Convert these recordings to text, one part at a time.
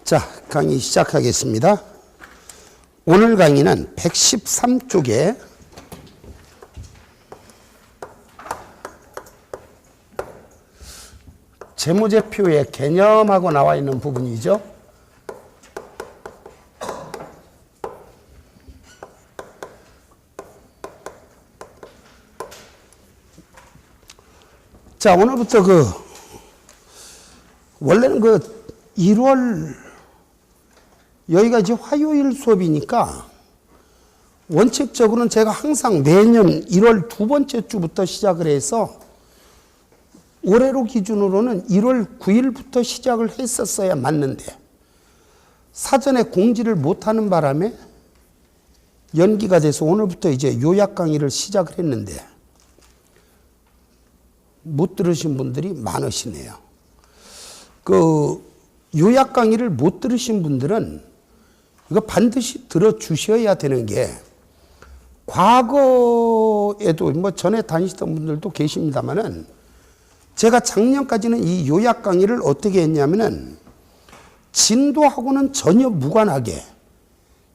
자, 강의 시작하겠습니다. 오늘 강의는 113쪽에 재무제표의 개념하고 나와 있는 부분이죠. 자, 오늘부터 원래는 1월, 여기가 이제 화요일 수업이니까 원칙적으로는 제가 항상 매년 1월 두 번째 주부터 시작을 해서 올해로 기준으로는 1월 9일부터 시작을 했었어야 맞는데 사전에 공지를 못하는 바람에 연기가 돼서 오늘부터 이제 요약 강의를 시작을 했는데 못 들으신 분들이 많으시네요. 요약 강의를 못 들으신 분들은 이거 반드시 들어주셔야 되는 게, 과거에도 전에 다니시던 분들도 계십니다만은 제가 작년까지는 이 요약 강의를 어떻게 했냐면은 진도하고는 전혀 무관하게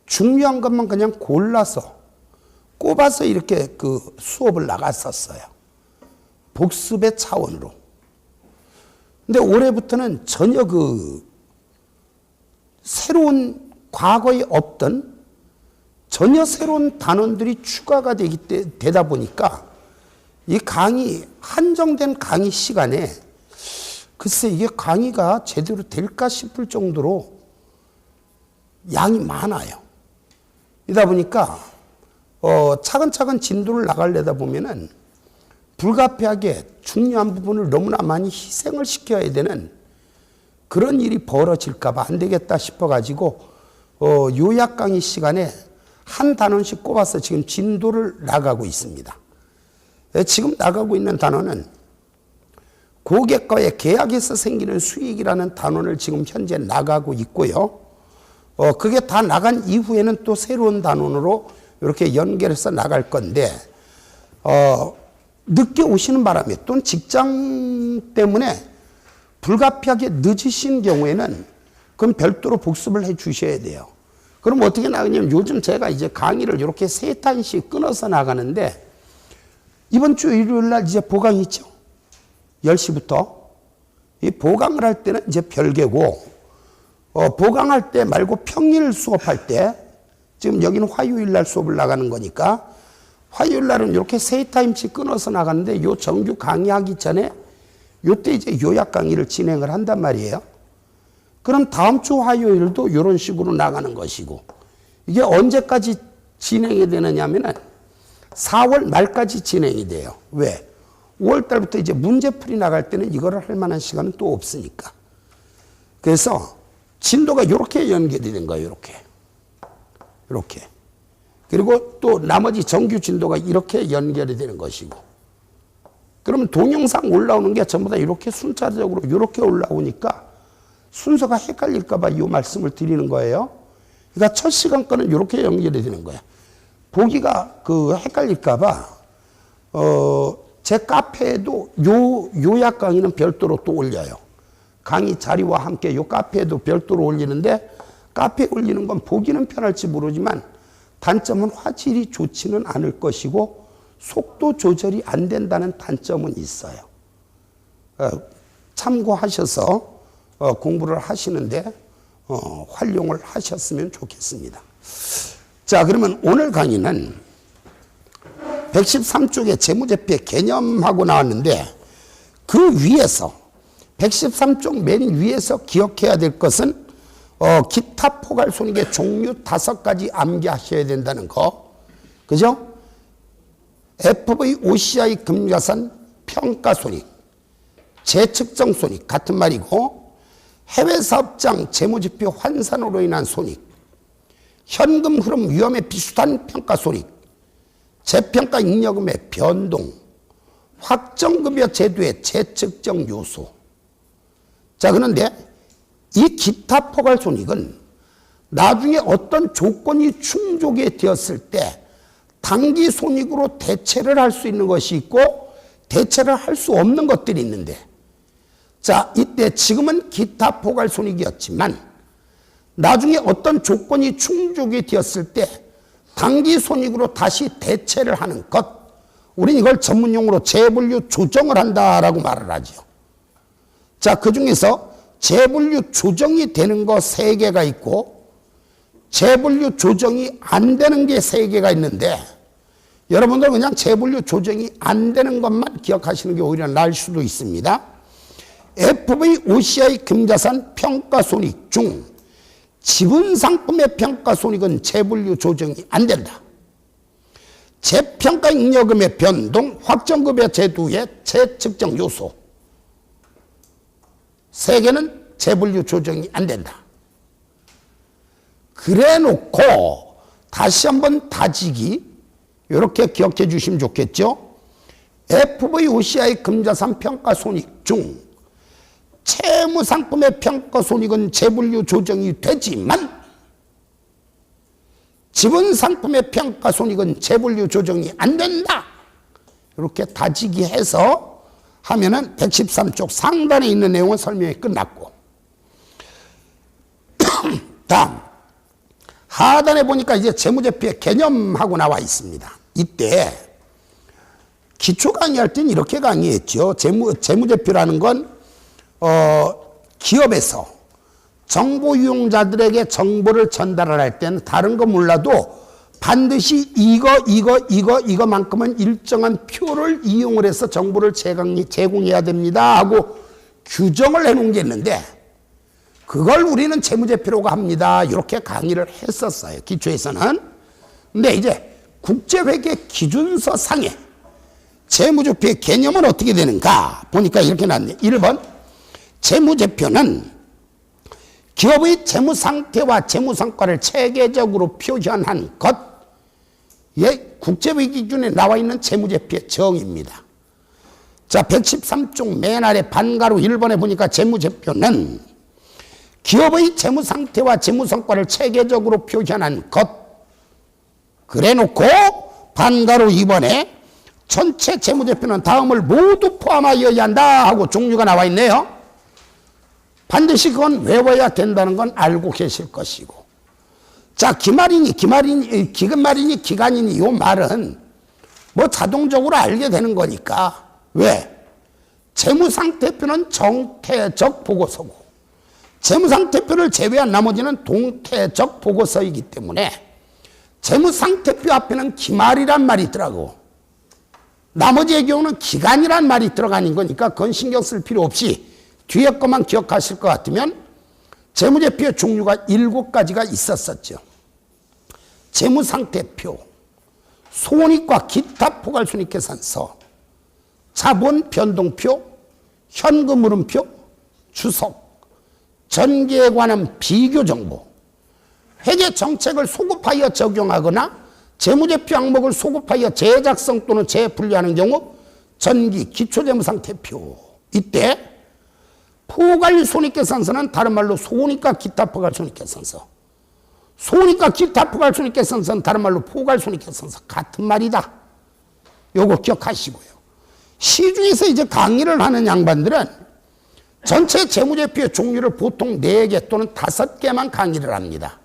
중요한 것만 그냥 골라서 꼽아서 이렇게 수업을 나갔었어요. 복습의 차원으로. 근데 올해부터는 전혀 새로운, 과거에 없던 전혀 새로운 단원들이 추가가 되다 보니까 이 강의, 한정된 강의 시간에 글쎄 이게 강의가 제대로 될까 싶을 정도로 양이 많아요. 이러다 보니까 차근차근 진도를 나가려다 보면은 불가피하게 중요한 부분을 너무나 많이 희생을 시켜야 되는 그런 일이 벌어질까 봐 안 되겠다 싶어가지고 요약 강의 시간에 한 단원씩 꼽아서 지금 진도를 나가고 있습니다. 지금 나가고 있는 단원은 고객과의 계약에서 생기는 수익이라는 단원을 지금 현재 나가고 있고요. 그게 다 나간 이후에는 또 새로운 단원으로 이렇게 연결해서 나갈 건데, 늦게 오시는 바람에 또는 직장 때문에 불가피하게 늦으신 경우에는 그럼 별도로 복습을 해 주셔야 돼요. 그럼 어떻게 나가냐면 요즘 제가 이제 강의를 이렇게 세 탄씩 끊어서 나가는데, 이번 주 일요일 날 이제 보강 있죠? 10시부터. 이 보강을 할 때는 이제 별개고, 보강할 때 말고 평일 수업할 때, 지금 여기는 화요일 날 수업을 나가는 거니까, 화요일 날은 이렇게 세 타임씩 끊어서 나가는데, 요 정규 강의하기 전에, 요때 이제 요약 강의를 진행을 한단 말이에요. 그럼 다음 주 화요일도 이런 식으로 나가는 것이고, 이게 언제까지 진행이 되느냐면은 4월 말까지 진행이 돼요. 왜? 5월 달부터 이제 문제풀이 나갈 때는 이거를 할 만한 시간은 또 없으니까. 그래서 진도가 이렇게 연결이 된 거예요. 이렇게. 그리고 또 나머지 정규 진도가 이렇게 연결이 되는 것이고, 그러면 동영상 올라오는 게 전부 다 이렇게 순차적으로 이렇게 올라오니까 순서가 헷갈릴까 봐 이 말씀을 드리는 거예요. 그러니까 첫 시간 거는 이렇게 연결이 되는 거야. 보기가 헷갈릴까 봐 제 카페에도 요약 강의는 별도로 또 올려요. 강의 자리와 함께 요 카페에도 별도로 올리는데, 카페에 올리는 건 보기는 편할지 모르지만 단점은 화질이 좋지는 않을 것이고 속도 조절이 안 된다는 단점은 있어요. 참고하셔서 공부를 하시는데 활용을 하셨으면 좋겠습니다. 자, 그러면 오늘 강의는 113쪽에 재무제표의 개념하고 나왔는데, 그 위에서 113쪽 맨 위에서 기억해야 될 것은 기타 포괄손익의 종류 5가지 암기하셔야 된다는 거. 그죠? FV, OCI 금융자산 평가손익, 재측정 손익 같은 말이고, 해외사업장 재무지표 환산으로 인한 손익, 현금 흐름 위험에 비슷한 평가손익, 재평가 잉여금의 변동, 확정급여 제도의 재측정 요소. 자, 그런데 이 기타 포괄손익은 나중에 어떤 조건이 충족이 되었을 때 단기 손익으로 대체를 할 수 있는 것이 있고 대체를 할 수 없는 것들이 있는데, 자, 이때 지금은 기타 포괄손익이었지만 나중에 어떤 조건이 충족이 되었을 때 단기 손익으로 다시 대체를 하는 것, 우리는 이걸 전문용어로 재분류 조정을 한다라고 말을 하죠. 자, 그 중에서 재분류 조정이 되는 거 3개가 있고 재분류 조정이 안 되는 게 3개가 있는데, 여러분들 그냥 재분류 조정이 안 되는 것만 기억하시는 게 오히려 나을 수도 있습니다. FVOCI 금자산 평가손익 중 지분상품의 평가손익은 재분류 조정이 안 된다. 재평가 잉여금의 변동, 확정급여 제도의 재측정 요소 3개는 재분류 조정이 안 된다. 그래 놓고 다시 한번 다지기 이렇게 기억해 주시면 좋겠죠. FVOCI 금자산 평가손익 중 채무상품의 평가손익은 재분류 조정이 되지만 지분상품의 평가손익은 재분류 조정이 안 된다. 이렇게 다지기 해서 하면은 113쪽 상단에 있는 내용은 설명이 끝났고, 다음 하단에 보니까 이제 재무제표의 개념하고 나와 있습니다. 이때 기초 강의할 때는 이렇게 강의했죠. 재무제표라는 건 기업에서 정보 이용자들에게 정보를 전달을 할 때는 다른 거 몰라도 반드시 이거만큼은 일정한 표를 이용을 해서 정보를 제공해야 됩니다 하고 규정을 해놓은 게 있는데, 그걸 우리는 재무제표라고 합니다. 이렇게 강의를 했었어요, 기초에서는. 근데 이제 국제회계 기준서 상에 재무제표의 개념은 어떻게 되는가 보니까 이렇게 나왔네요. 1번, 재무제표는 기업의 재무상태와 재무성과를 체계적으로 표현한 것, 국제회계 기준에 나와 있는 재무제표의 정의입니다. 자, 113쪽 맨 아래 반가로 1번에 보니까 재무제표는 기업의 재무상태와 재무성과를 체계적으로 표현한 것, 그래 놓고 반가로 2번에 전체 재무제표는 다음을 모두 포함하여야 한다 하고 종류가 나와 있네요. 반드시 그건 외워야 된다는 건 알고 계실 것이고, 자, 기간말이니 이 말은 뭐 자동적으로 알게 되는 거니까. 왜? 재무상태표는 정태적 보고서고 재무상태표를 제외한 나머지는 동태적 보고서이기 때문에 재무상태표 앞에는 기말이란 말이 있더라고. 나머지의 경우는 기간이란 말이 들어가는 거니까 그건 신경 쓸 필요 없이 뒤에 것만 기억하실 것 같으면 재무제표의 종류가 7가지가 있었었죠. 재무상태표, 손익과 기타 포괄손익계산서, 자본변동표, 현금흐름표, 주석, 전기에 관한 비교정보, 회계정책을 소급하여 적용하거나 재무제표 항목을 소급하여 재작성 또는 재분류하는 경우 전기 기초재무상태표. 이때 포괄손익계산서는 다른 말로 손익과 기타 포괄손익계산서, 손익과 기타 포괄손익계산서는 다른 말로 포괄손익계산서, 같은 말이다. 요거 기억하시고요. 시중에서 이제 강의를 하는 양반들은 전체 재무제표의 종류를 보통 4개 또는 5개만 강의를 합니다.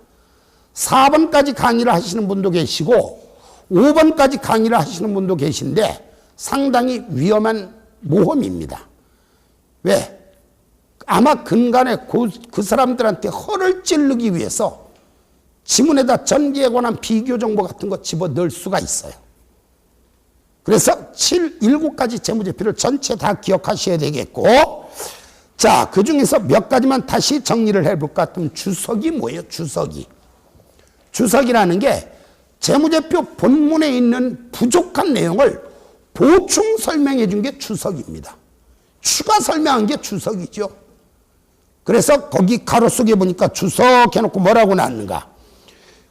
4번까지 강의를 하시는 분도 계시고 5번까지 강의를 하시는 분도 계신데 상당히 위험한 모험입니다. 왜? 아마 근간에 그 사람들한테 허를 찌르기 위해서 지문에다 전기에 관한 비교 정보 같은 거 집어넣을 수가 있어요. 그래서 7가지 재무제표를 전체 다 기억하셔야 되겠고, 자, 그 중에서 몇 가지만 다시 정리를 해볼까 하면 주석이 뭐예요? 주석이라는 게 재무제표 본문에 있는 부족한 내용을 보충 설명해 준 게 주석입니다. 추가 설명한 게 주석이죠. 그래서 거기 가로 속에 보니까 주석 해놓고 뭐라고 나왔는가?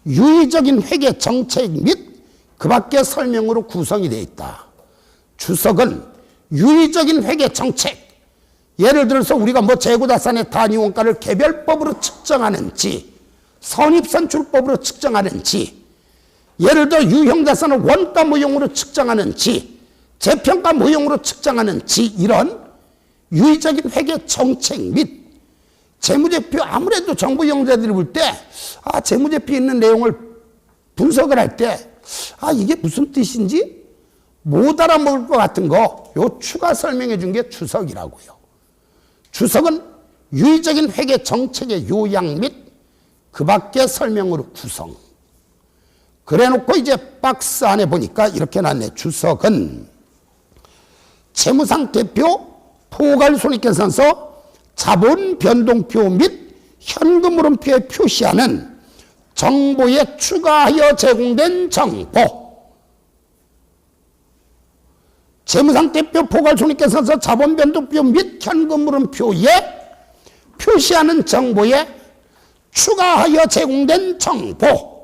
유의적인 회계 정책 및 그 밖의 설명으로 구성이 되어 있다. 주석은 유의적인 회계 정책, 예를 들어서 우리가 뭐 재고자산의 단위원가를 개별법으로 측정하는지 선입선출법으로 측정하는지, 예를 들어 유형자산을 원가 모형으로 측정하는지 재평가 모형으로 측정하는지, 이런 유의적인 회계 정책 및 재무제표 아무래도 정부 이용자들이 볼 때 재무제표에 있는 내용을 분석을 할 때 이게 무슨 뜻인지 못 알아먹을 것 같은 거 요 추가 설명해 준 게 주석이라고요. 주석은 유의적인 회계 정책의 요약 및 그 밖의 설명으로 구성. 그래 놓고 이제 박스 안에 보니까 이렇게 나왔네. 주석은 재무상태표, 포괄손익계산서, 자본 변동표 및 현금 흐름표에 표시하는 정보에 추가하여 제공된 정보. 재무상태표, 포괄손익계산서, 자본 변동표 및 현금 흐름표에 표시하는 정보에 추가하여 제공된 정보.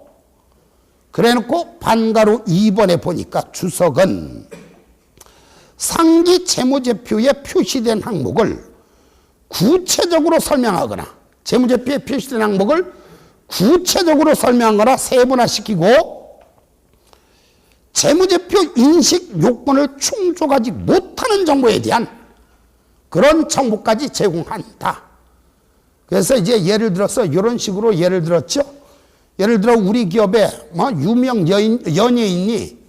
그래놓고 반가로 2번에 보니까 주석은 상기 재무제표에 표시된 항목을 구체적으로 설명하거나 재무제표에 표시된 항목을 구체적으로 설명하거나 세분화시키고 재무제표 인식 요건을 충족하지 못하는 정보에 대한 그런 정보까지 제공한다. 그래서 이제 예를 들어서 이런 식으로 예를 들었죠. 예를 들어 우리 기업에 유명 연예인이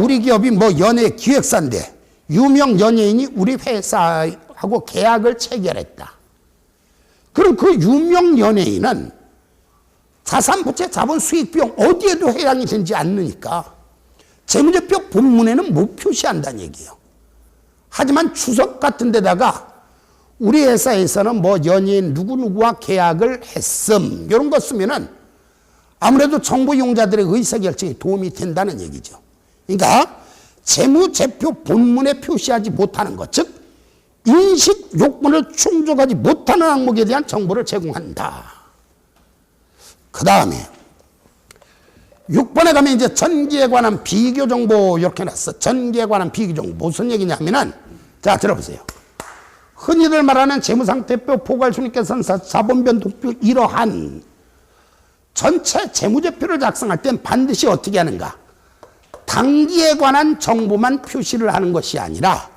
우리 기업이 연예 기획사인데 유명 연예인이 우리 회사하고 계약을 체결했다. 그럼 그 유명 연예인은 자산, 부채, 자본, 수익, 비용 어디에도 해당이 되지 않으니까 재무제표 본문에는 못 표시한다는 얘기예요. 하지만 주석 같은 데다가 우리 회사에서는 연예인 누구누구와 계약을 했음 이런 거 쓰면은 아무래도 정부 이용자들의 의사결정에 도움이 된다는 얘기죠. 그러니까 재무제표 본문에 표시하지 못하는 것, 즉 인식 요건을 충족하지 못하는 항목에 대한 정보를 제공한다. 그 다음에 6번에 가면 이제 전기에 관한 비교 정보 이렇게 놨어. 전기에 관한 비교 정보 무슨 얘기냐면은 자 들어보세요. 흔히들 말하는 재무상태표, 포괄손익계산서, 자본변동표 이러한 전체 재무제표를 작성할 땐 반드시 어떻게 하는가? 당기에 관한 정보만 표시를 하는 것이 아니라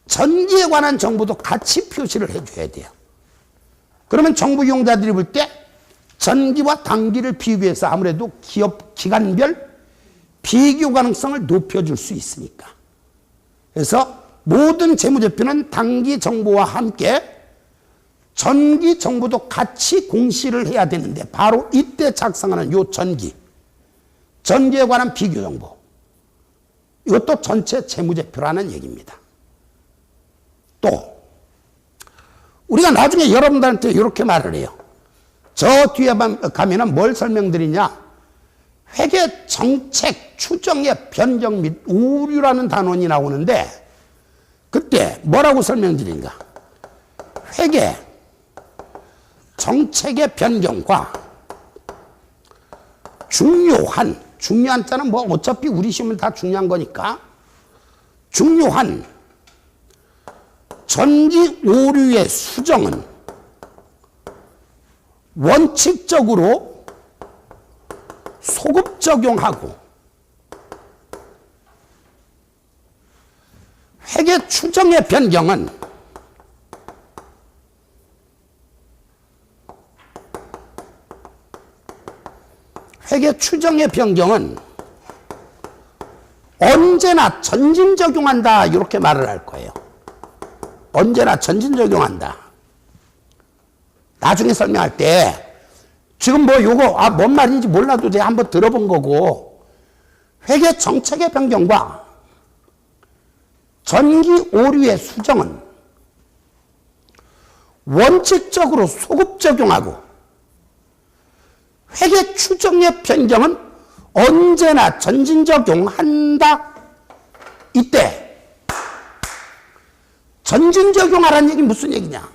전기에 관한 정보도 같이 표시를 해줘야 돼요. 그러면 정부 이용자들이 볼 때 전기와 당기를 비교해서 아무래도 기업 기관별 비교 가능성을 높여줄 수 있으니까. 그래서 모든 재무제표는 당기 정보와 함께 전기 정보도 같이 공시를 해야 되는데 바로 이때 작성하는 요 전기에 관한 비교 정보. 이것도 전체 재무제표라는 얘기입니다. 또 우리가 나중에 여러분들한테 이렇게 말을 해요. 저 뒤에 가면은 뭘 설명드리냐? 회계 정책 추정의 변경 및 오류라는 단원이 나오는데 그때 뭐라고 설명드린가? 회계 정책의 변경과 중요한 자는 어차피 우리 시험은 다 중요한 거니까 중요한 전기 오류의 수정은 원칙적으로 소급 적용하고 회계 추정의 변경은 언제나 전진 적용한다 이렇게 말을 할 거예요. 언제나 전진 적용한다. 나중에 설명할 때 지금 요거 뭔 말인지 몰라도 돼 한번 들어본 거고 회계 정책의 변경과 전기 오류의 수정은 원칙적으로 소급 적용하고 회계 추정의 변경은 언제나 전진 적용한다. 이때 전진 적용하라는 얘기 무슨 얘기냐?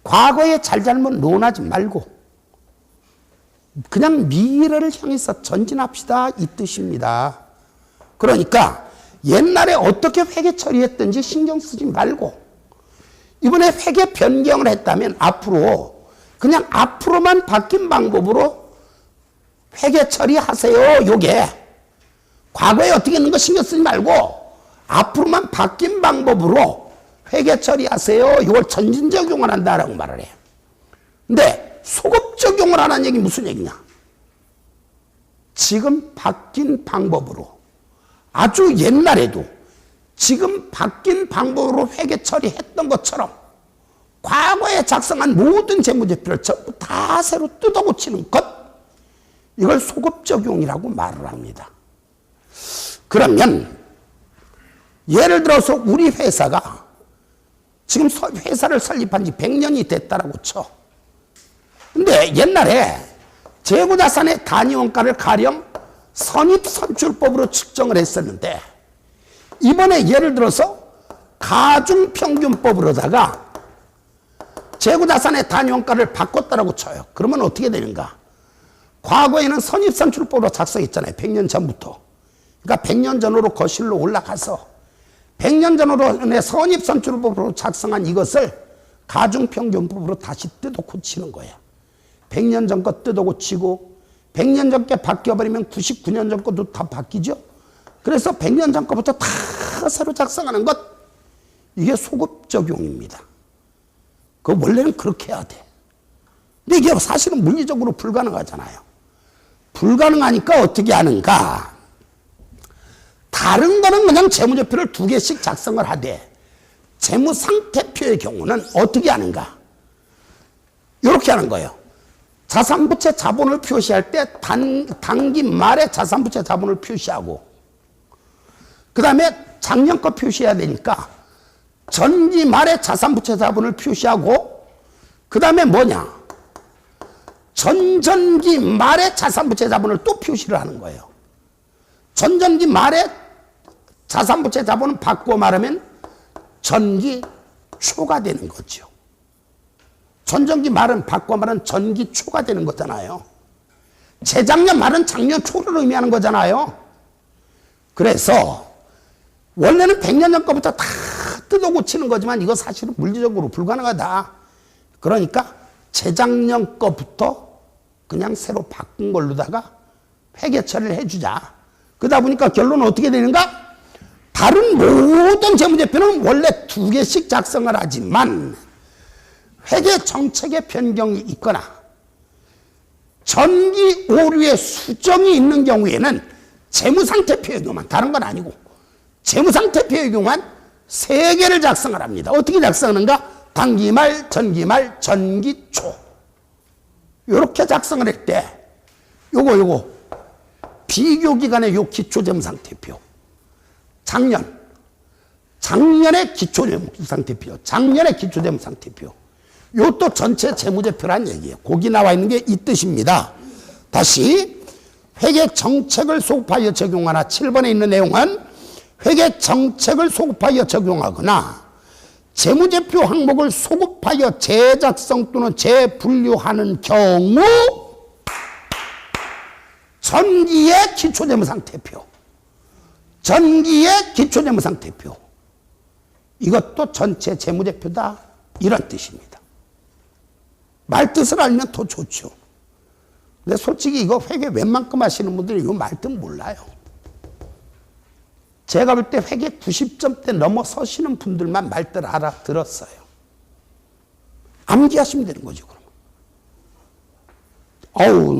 과거의 잘잘못 논하지 말고 그냥 미래를 향해서 전진합시다 이 뜻입니다. 그러니까 옛날에 어떻게 회계 처리했든지 신경 쓰지 말고 이번에 회계 변경을 했다면 앞으로 그냥 앞으로만 바뀐 방법으로 회계 처리하세요. 요게 과거에 어떻게 했는 거 신경 쓰지 말고 앞으로만 바뀐 방법으로 회계 처리하세요. 이걸 전진 적용을 한다라고 말을 해요. 근데 소급 적용을 하는 얘기 무슨 얘기냐? 지금 바뀐 방법으로 아주 옛날에도 지금 바뀐 방법으로 회계 처리했던 것처럼 과거에 작성한 모든 재무제표를 전부 다 새로 뜯어고치는 것, 이걸 소급 적용이라고 말을 합니다. 그러면 예를 들어서 우리 회사가 지금 회사를 설립한 지 100년이 됐다라고 쳐. 근데 옛날에 재고자산의 단위원가를 가령 선입선출법으로 측정을 했었는데 이번에 예를 들어서 가중평균법으로다가 재고자산의 단위원가를 바꿨다라고 쳐요. 그러면 어떻게 되는가? 과거에는 선입선출법으로 작성했잖아요. 100년 전부터. 그러니까 100년 전으로 거실로 올라가서 100년 전으로 선입선출법으로 작성한 이것을 가중평균법으로 다시 뜯어 고치는 거예요. 100년 전 거 뜯어 고치고 100년 전 게 바뀌어버리면 99년 전 것도 다 바뀌죠. 그래서 100년 전 거부터 다 새로 작성하는 것, 이게 소급 적용입니다. 그 원래는 그렇게 해야 돼. 근데 이게 사실은 물리적으로 불가능하잖아요. 불가능하니까 어떻게 하는가? 다른 거는 그냥 재무제표를 2개씩 작성을 하되 재무상태표의 경우는 어떻게 하는가? 이렇게 하는 거예요. 자산부채 자본을 표시할 때 단기 말에 자산부채 자본을 표시하고, 그 다음에 작년 거 표시해야 되니까 전기 말에 자산부채 자본을 표시하고, 그 다음에 뭐냐? 전전기 말에 자산부채 자본을 또 표시를 하는 거예요. 전전기 말에 자산부채 자본은 바꾸어 말하면 전기 초가 되는 거죠. 전전기 말은 바꿔 말은 전기 초가 되는 거잖아요. 재작년 말은 작년 초를 의미하는 거잖아요. 그래서 원래는 100년 전 거부터 다 뜯어 고치는 거지만 이거 사실은 물리적으로 불가능하다. 그러니까 재작년 거부터 그냥 새로 바꾼 걸로다가 회계 처리를 해주자. 그러다 보니까 결론은 어떻게 되는가? 다른 모든 재무제표는 원래 2개씩 작성을 하지만 회계 정책의 변경이 있거나 전기 오류의 수정이 있는 경우에는 재무상태표의 경우만, 다른 건 아니고 재무상태표의 경우만 3개를 작성을 합니다. 어떻게 작성하는가? 단기말, 전기말, 전기초. 이렇게 작성을 할 때 요거 비교기간의 요 기초재무상태표, 작년의 기초재무상태표, 작년의 기초재무상태표, 요것도 전체 재무제표란 얘기예요. 거기 나와 있는 게 이 뜻입니다. 다시 회계 정책을 소급하여 적용하나, 7번에 있는 내용은 회계 정책을 소급하여 적용하거나 재무제표 항목을 소급하여 재작성 또는 재분류하는 경우 전기의 기초재무상태표, 전기의 기초재무상태표, 이것도 전체 재무제표다, 이런 뜻입니다. 말뜻을 알면 더 좋죠. 근데 솔직히 이거 회계 웬만큼 하시는 분들이 이 말뜻 몰라요. 제가 볼 때 회계 90점대 넘어서시는 분들만 말뜻 알아들었어요. 암기하시면 되는 거죠, 그러면.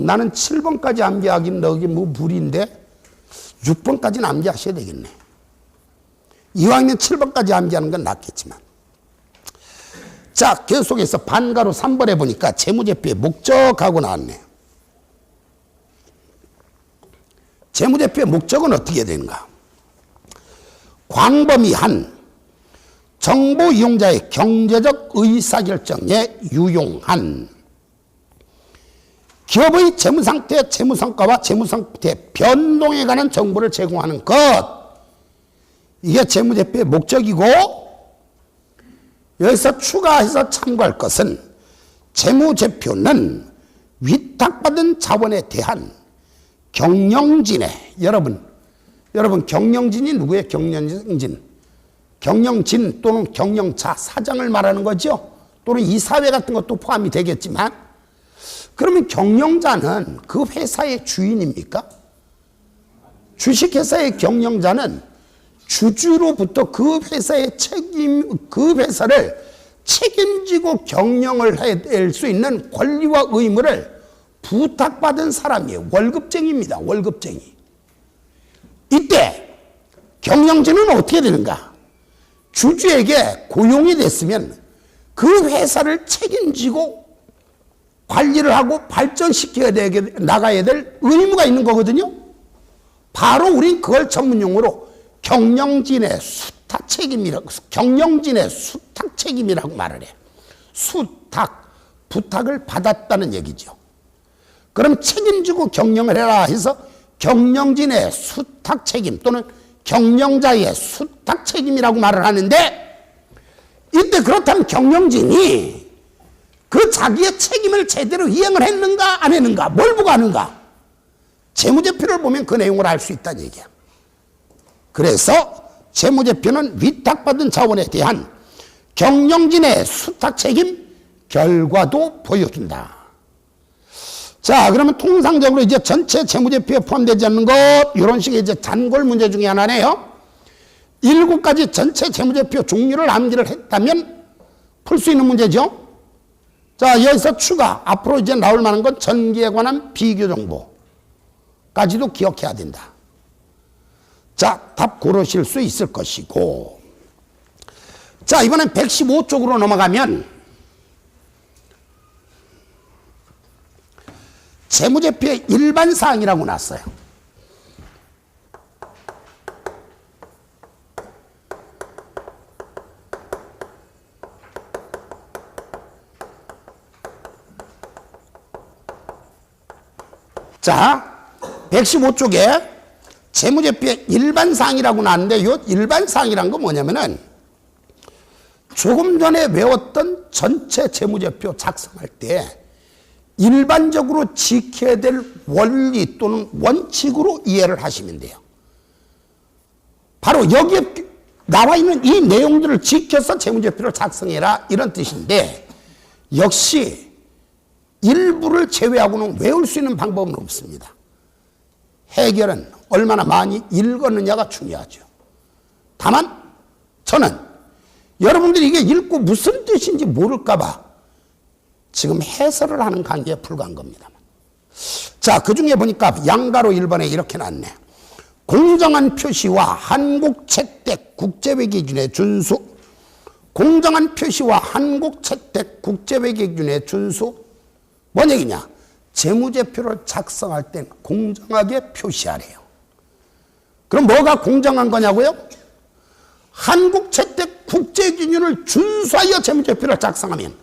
나는 7번까지 암기하기는 여기 뭐 무리인데 6번까지는 암기하셔야 되겠네. 이왕이면 7번까지 암기하는 건 낫겠지만. 자, 계속해서 반가로 3번에 보니까 재무제표의 목적하고 나왔네요. 재무제표의 목적은 어떻게 되는가? 광범위한 정보 이용자의 경제적 의사결정에 유용한 기업의 재무상태, 재무성과와 재무상태 변동에 관한 정보를 제공하는 것, 이게 재무제표의 목적이고, 여기서 추가해서 참고할 것은 재무제표는 위탁받은 자본에 대한 경영진의, 여러분 경영진이 누구예요? 경영진 또는 경영자, 사장을 말하는 거죠. 또는 이사회 같은 것도 포함이 되겠지만, 그러면 경영자는 그 회사의 주인입니까? 주식회사의 경영자는 주주로부터 그 회사의 그 회사를 책임지고 경영을 해낼 수 있는 권리와 의무를 부탁받은 사람이에요. 월급쟁이입니다. 월급쟁이. 이때 경영진은 어떻게 되는가? 주주에게 고용이 됐으면 그 회사를 책임지고 관리를 하고 발전시켜야 나가야 될 의무가 있는 거거든요. 바로 우린 그걸 전문용어로 경영진의 수탁 책임이라고 말을 해요. 부탁을 받았다는 얘기죠. 그럼 책임지고 경영을 해라 해서 경영진의 수탁 책임 또는 경영자의 수탁 책임이라고 말을 하는데, 이때 그렇다면 경영진이 그 자기의 책임을 제대로 이행을 했는가 안 했는가, 뭘 보고 하는가? 재무제표를 보면 그 내용을 알 수 있다는 얘기야. 그래서 재무제표는 위탁받은 자원에 대한 경영진의 수탁 책임 결과도 보여준다. 자, 그러면 통상적으로 이제 전체 재무제표에 포함되지 않는 것, 이런 식의 이제 단골 문제 중에 하나네요. 7가지 전체 재무제표 종류를 암기를 했다면 풀 수 있는 문제죠. 자, 여기서 추가, 앞으로 이제 나올 만한 건 전기에 관한 비교 정보까지도 기억해야 된다. 자, 답 고르실 수 있을 것이고. 자, 이번엔 115쪽으로 넘어가면 재무제표의 일반사항이라고 났어요. 자, 115쪽에 재무제표의 일반사항이라고 나왔는데, 이 일반사항이란 건 뭐냐면은 조금 전에 외웠던 전체 재무제표 작성할 때 일반적으로 지켜야 될 원리 또는 원칙으로 이해를 하시면 돼요. 바로 여기에 나와 있는 이 내용들을 지켜서 재무제표를 작성해라, 이런 뜻인데, 역시 일부를 제외하고는 외울 수 있는 방법은 없습니다. 해결은 얼마나 많이 읽었느냐가 중요하죠. 다만 저는 여러분들이 이게 읽고 무슨 뜻인지 모를까 봐 지금 해설을 하는 관계에 불과한 겁니다. 자, 그 중에 보니까 양가로 1번에 이렇게 나왔네. 공정한 표시와 한국채택 국제회계 기준의 준수. 공정한 표시와 한국채택 국제회계 기준의 준수. 뭔 얘기냐? 재무제표를 작성할 땐 공정하게 표시하래요. 그럼 뭐가 공정한 거냐고요? 한국채택 국제기준을 준수하여 재무제표를 작성하면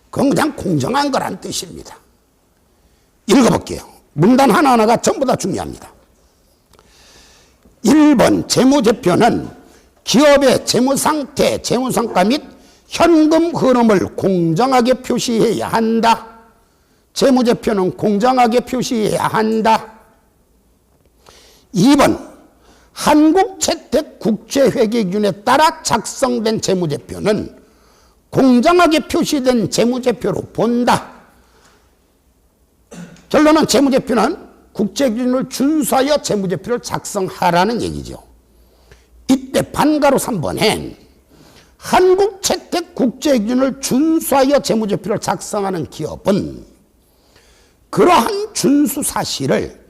그건 그냥 공정한 거란 뜻입니다. 읽어볼게요. 문단 하나하나가 전부 다 중요합니다. 1번 재무제표는 기업의 재무상태, 재무성과 및 현금 흐름을 공정하게 표시해야 한다. 재무제표는 공정하게 표시해야 한다. 2번 한국채택 국제회계기준에 따라 작성된 재무제표는 공정하게 표시된 재무제표로 본다. 결론은 재무제표는 국제기준을 준수하여 재무제표를 작성하라는 얘기죠. 이때 반가로 3번엔 한국채택 국제기준을 준수하여 재무제표를 작성하는 기업은 그러한 준수 사실을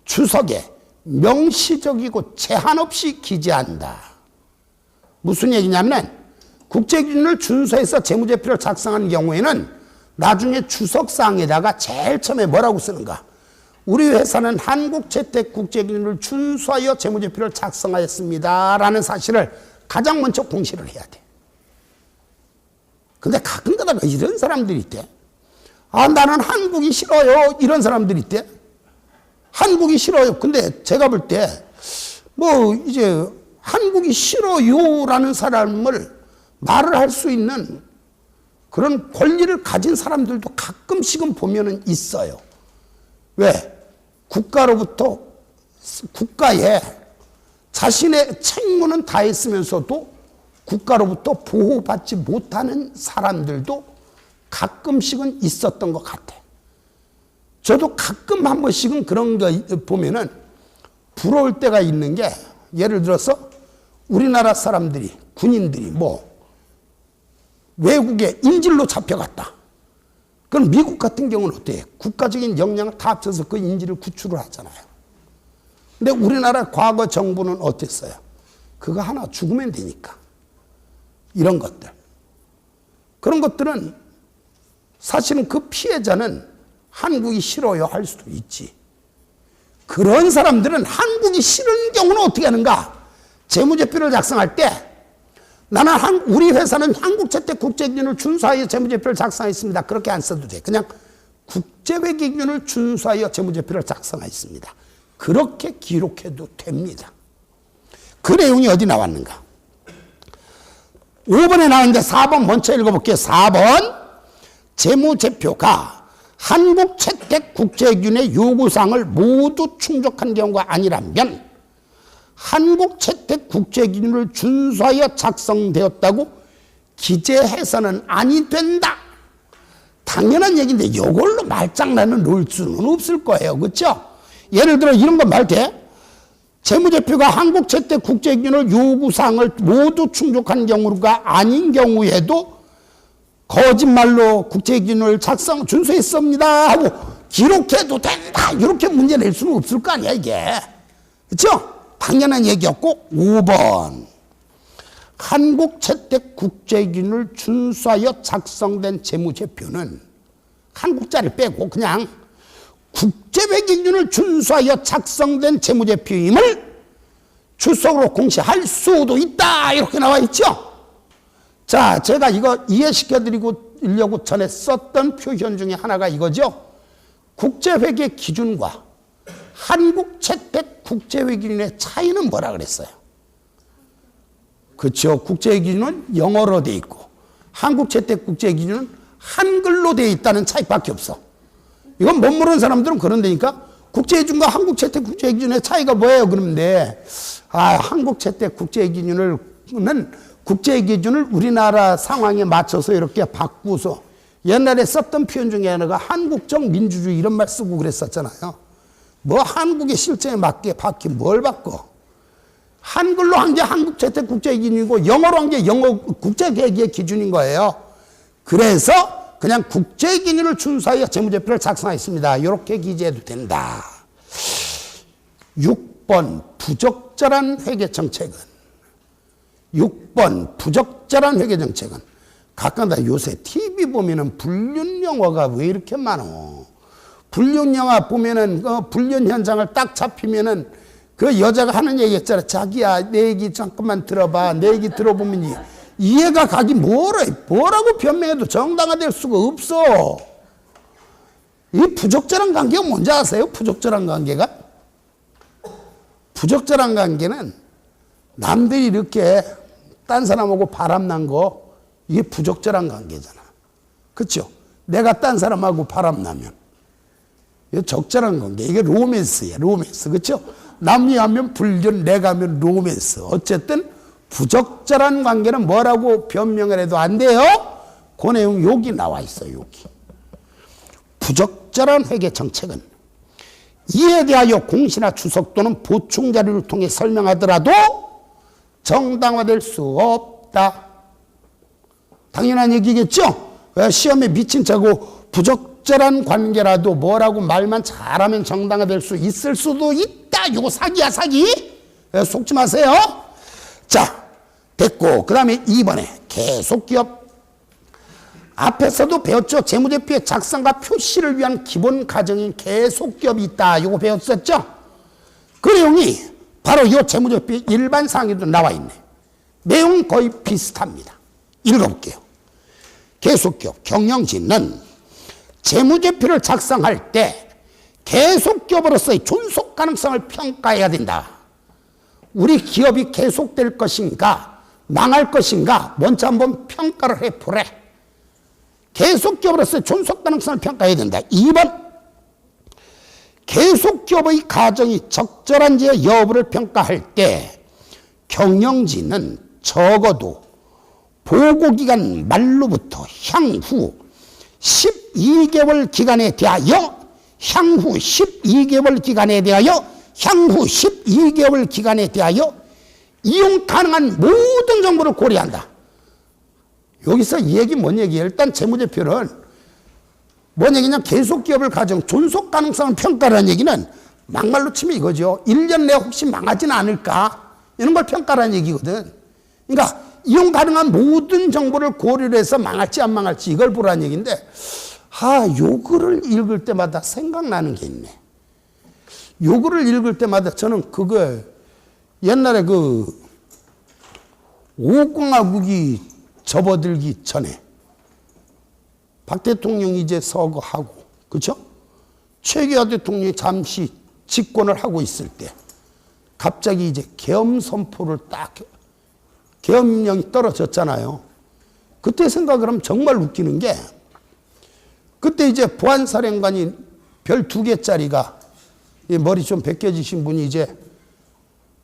주석에 명시적이고 제한 없이 기재한다. 무슨 얘기냐면 국제기준을 준수해서 재무제표를 작성하는 경우에는 나중에 주석사항에다가 제일 처음에 뭐라고 쓰는가? 우리 회사는 한국채택 국제기준을 준수하여 재무제표를 작성하였습니다 라는 사실을 가장 먼저 공시를 해야 돼. 근데 가끔 가다가 이런 사람들이 있대. 아, 나는 한국이 싫어요, 이런 사람들이 있대. 한국이 싫어요. 근데 제가 볼 때 뭐 이제 한국이 싫어요 라는 사람을 말을 할 수 있는 그런 권리를 가진 사람들도 가끔씩은 보면은 있어요. 왜? 국가로부터 국가에 자신의 책무는 다했으면서도 국가로부터 보호받지 못하는 사람들도 가끔씩은 있었던 것 같아요. 저도 가끔 한 번씩은 그런 거 보면은 부러울 때가 있는 게, 예를 들어서 우리나라 사람들이, 군인들이 외국에 인질로 잡혀갔다. 그럼 미국 같은 경우는 어때요? 국가적인 역량을 다 합쳐서 그 인질을 구출을 하잖아요. 근데 우리나라 과거 정부는 어땠어요? 그거 하나 죽으면 되니까. 이런 것들. 그런 것들은 사실은 그 피해자는 한국이 싫어요 할 수도 있지. 그런 사람들은 한국이 싫은 경우는 어떻게 하는가? 재무제표를 작성할 때 나는 우리 회사는 한국채택 국제기준을 준수하여 재무제표를 작성했습니다. 그렇게 안 써도 돼. 그냥 국제회계기준을 준수하여 재무제표를 작성했습니다. 그렇게 기록해도 됩니다. 그 내용이 어디 나왔는가? 5번에 나왔는데 4번 먼저 읽어볼게요. 4번 재무제표가 한국채택 국제기준의 요구사항을 모두 충족한 경우가 아니라면 한국채택 국제기준을 준수하여 작성되었다고 기재해서는 아니 된다. 당연한 얘기인데 이걸로 말장난을 놓을 수는 없을 거예요. 그렇죠? 예를 들어 이런 건 말 돼? 재무제표가 한국채택 국제기준을 요구사항을 모두 충족한 경우가 아닌 경우에도 거짓말로 국제기준을 준수했습니다 하고 기록해도 된다. 이렇게 문제 낼 수는 없을 거 아니야 이게. 그렇죠? 당연한 얘기였고. 5번 한국채택 국제기준을 준수하여 작성된 재무제표는 한국자를 빼고 그냥 국제회계기준을 준수하여 작성된 재무제표임을 출석으로 공시할 수도 있다. 이렇게 나와 있죠. 자, 제가 이거 이해시켜드리려고 전에 썼던 표현 중에 하나가 이거죠. 국제회계 기준과 한국채택 국제회계기준의 차이는 뭐라 그랬어요? 그렇죠. 국제회계기준은 영어로 돼 있고 한국채택 국제회계기준은 한글로 돼 있다는 차이밖에 없어. 이건 못 모르는 사람들은 그런다니까. 국제기준과 한국채택 국제기준의 차이가 뭐예요? 그런데 한국채택 국제기준은 국제기준을 우리나라 상황에 맞춰서 이렇게 바꾸서 옛날에 썼던 표현 중에 하나가 한국적 민주주의 이런 말 쓰고 그랬었잖아요. 뭐 한국의 실정에 맞게 바뀌 뭘 바꿔? 한글로 한 게 한국채택 국제기준이고 영어로 한 게 영어 국제회계 기준인 거예요. 그래서 그냥 국제기준을 준수하여 재무제표를 작성했습니다. 이렇게 기재해도 된다. 6번 부적절한 회계정책은 6번 부적절한 회계정책은 가끔가다 요새 TV 보면은 불륜 영화가 왜 이렇게 많어? 불륜 영화 보면은 불륜 현장을 딱 잡히면은 그 여자가 하는 얘기 있잖아. 자기야 내 얘기 잠깐만 들어봐. 내 얘기 들어보면 이해가 가기 뭐라고 변명해도 정당화될 수가 없어. 이 부적절한 관계가 뭔지 아세요? 부적절한 관계가? 부적절한 관계는 남들이 이렇게 딴 사람하고 바람난 거 이게 부적절한 관계잖아. 그렇죠? 내가 딴 사람하고 바람나면 이게 적절한 관계. 이게 로맨스야. 로맨스. 그렇죠? 남이 하면 불륜, 내가 하면 로맨스. 어쨌든 부적절한 관계는 뭐라고 변명을 해도 안 돼요? 그 내용 여기 나와 있어요. 여기. 부적절한 회계 정책은 이에 대하여 공시나 주석 또는 보충 자료를 통해 설명하더라도 정당화될 수 없다. 당연한 얘기겠죠? 시험에 미친 척하고 부적절한 관계라도 뭐라고 말만 잘하면 정당화될 수 있을 수도 있다. 이거 사기야 사기. 속지 마세요. 자, 됐고 그 다음에 2번에 계속기업. 앞에서도 배웠죠. 재무제표의 작성과 표시를 위한 기본 과정인 계속기업이 있다. 이거 배웠었죠. 그 내용이 바로 이 재무제표의 일반 사항에도 나와 있네. 내용이 거의 비슷합니다. 읽어볼게요. 계속기업 경영진은 재무제표를 작성할 때 계속기업으로서의 존속 가능성을 평가해야 된다. 우리 기업이 계속될 것인가 망할 것인가 먼저 한번 평가를 해보래. 계속기업으로서의 존속 가능성을 평가해야 된다. 2번 계속기업의 가정이 적절한지 여부를 평가할 때 경영진은 적어도 보고기간 말로부터 향후 12개월 기간에 대하여 향후 12개월 기간에 대하여 이용 가능한 모든 정보를 고려한다. 여기서 이 얘기 뭔 얘기예요? 일단 재무제표는 뭔 얘기냐? 계속기업을 가정 존속 가능성을 평가라는 얘기는 막말로 치면 이거죠. 1년 내에 혹시 망하지는 않을까? 이런 걸 평가라는 얘기거든. 그러니까 이용 가능한 모든 정보를 고려를 해서 망할지 안 망할지 이걸 보라는 얘기인데, 요 글을 읽을 때마다 생각나는 게 있네. 요 글을 읽을 때마다 저는 그거 옛날에 그 5공화국이 접어들기 전에 박 대통령이 이제 서거하고, 그쵸? 최규하 대통령이 잠시 집권을 하고 있을 때 갑자기 이제 계엄 선포를 딱, 계엄령이 떨어졌잖아요. 그때 생각을 하면 정말 웃기는 게, 그때 이제 보안사령관이 별 2개짜리가, 머리 좀 벗겨지신 분이 이제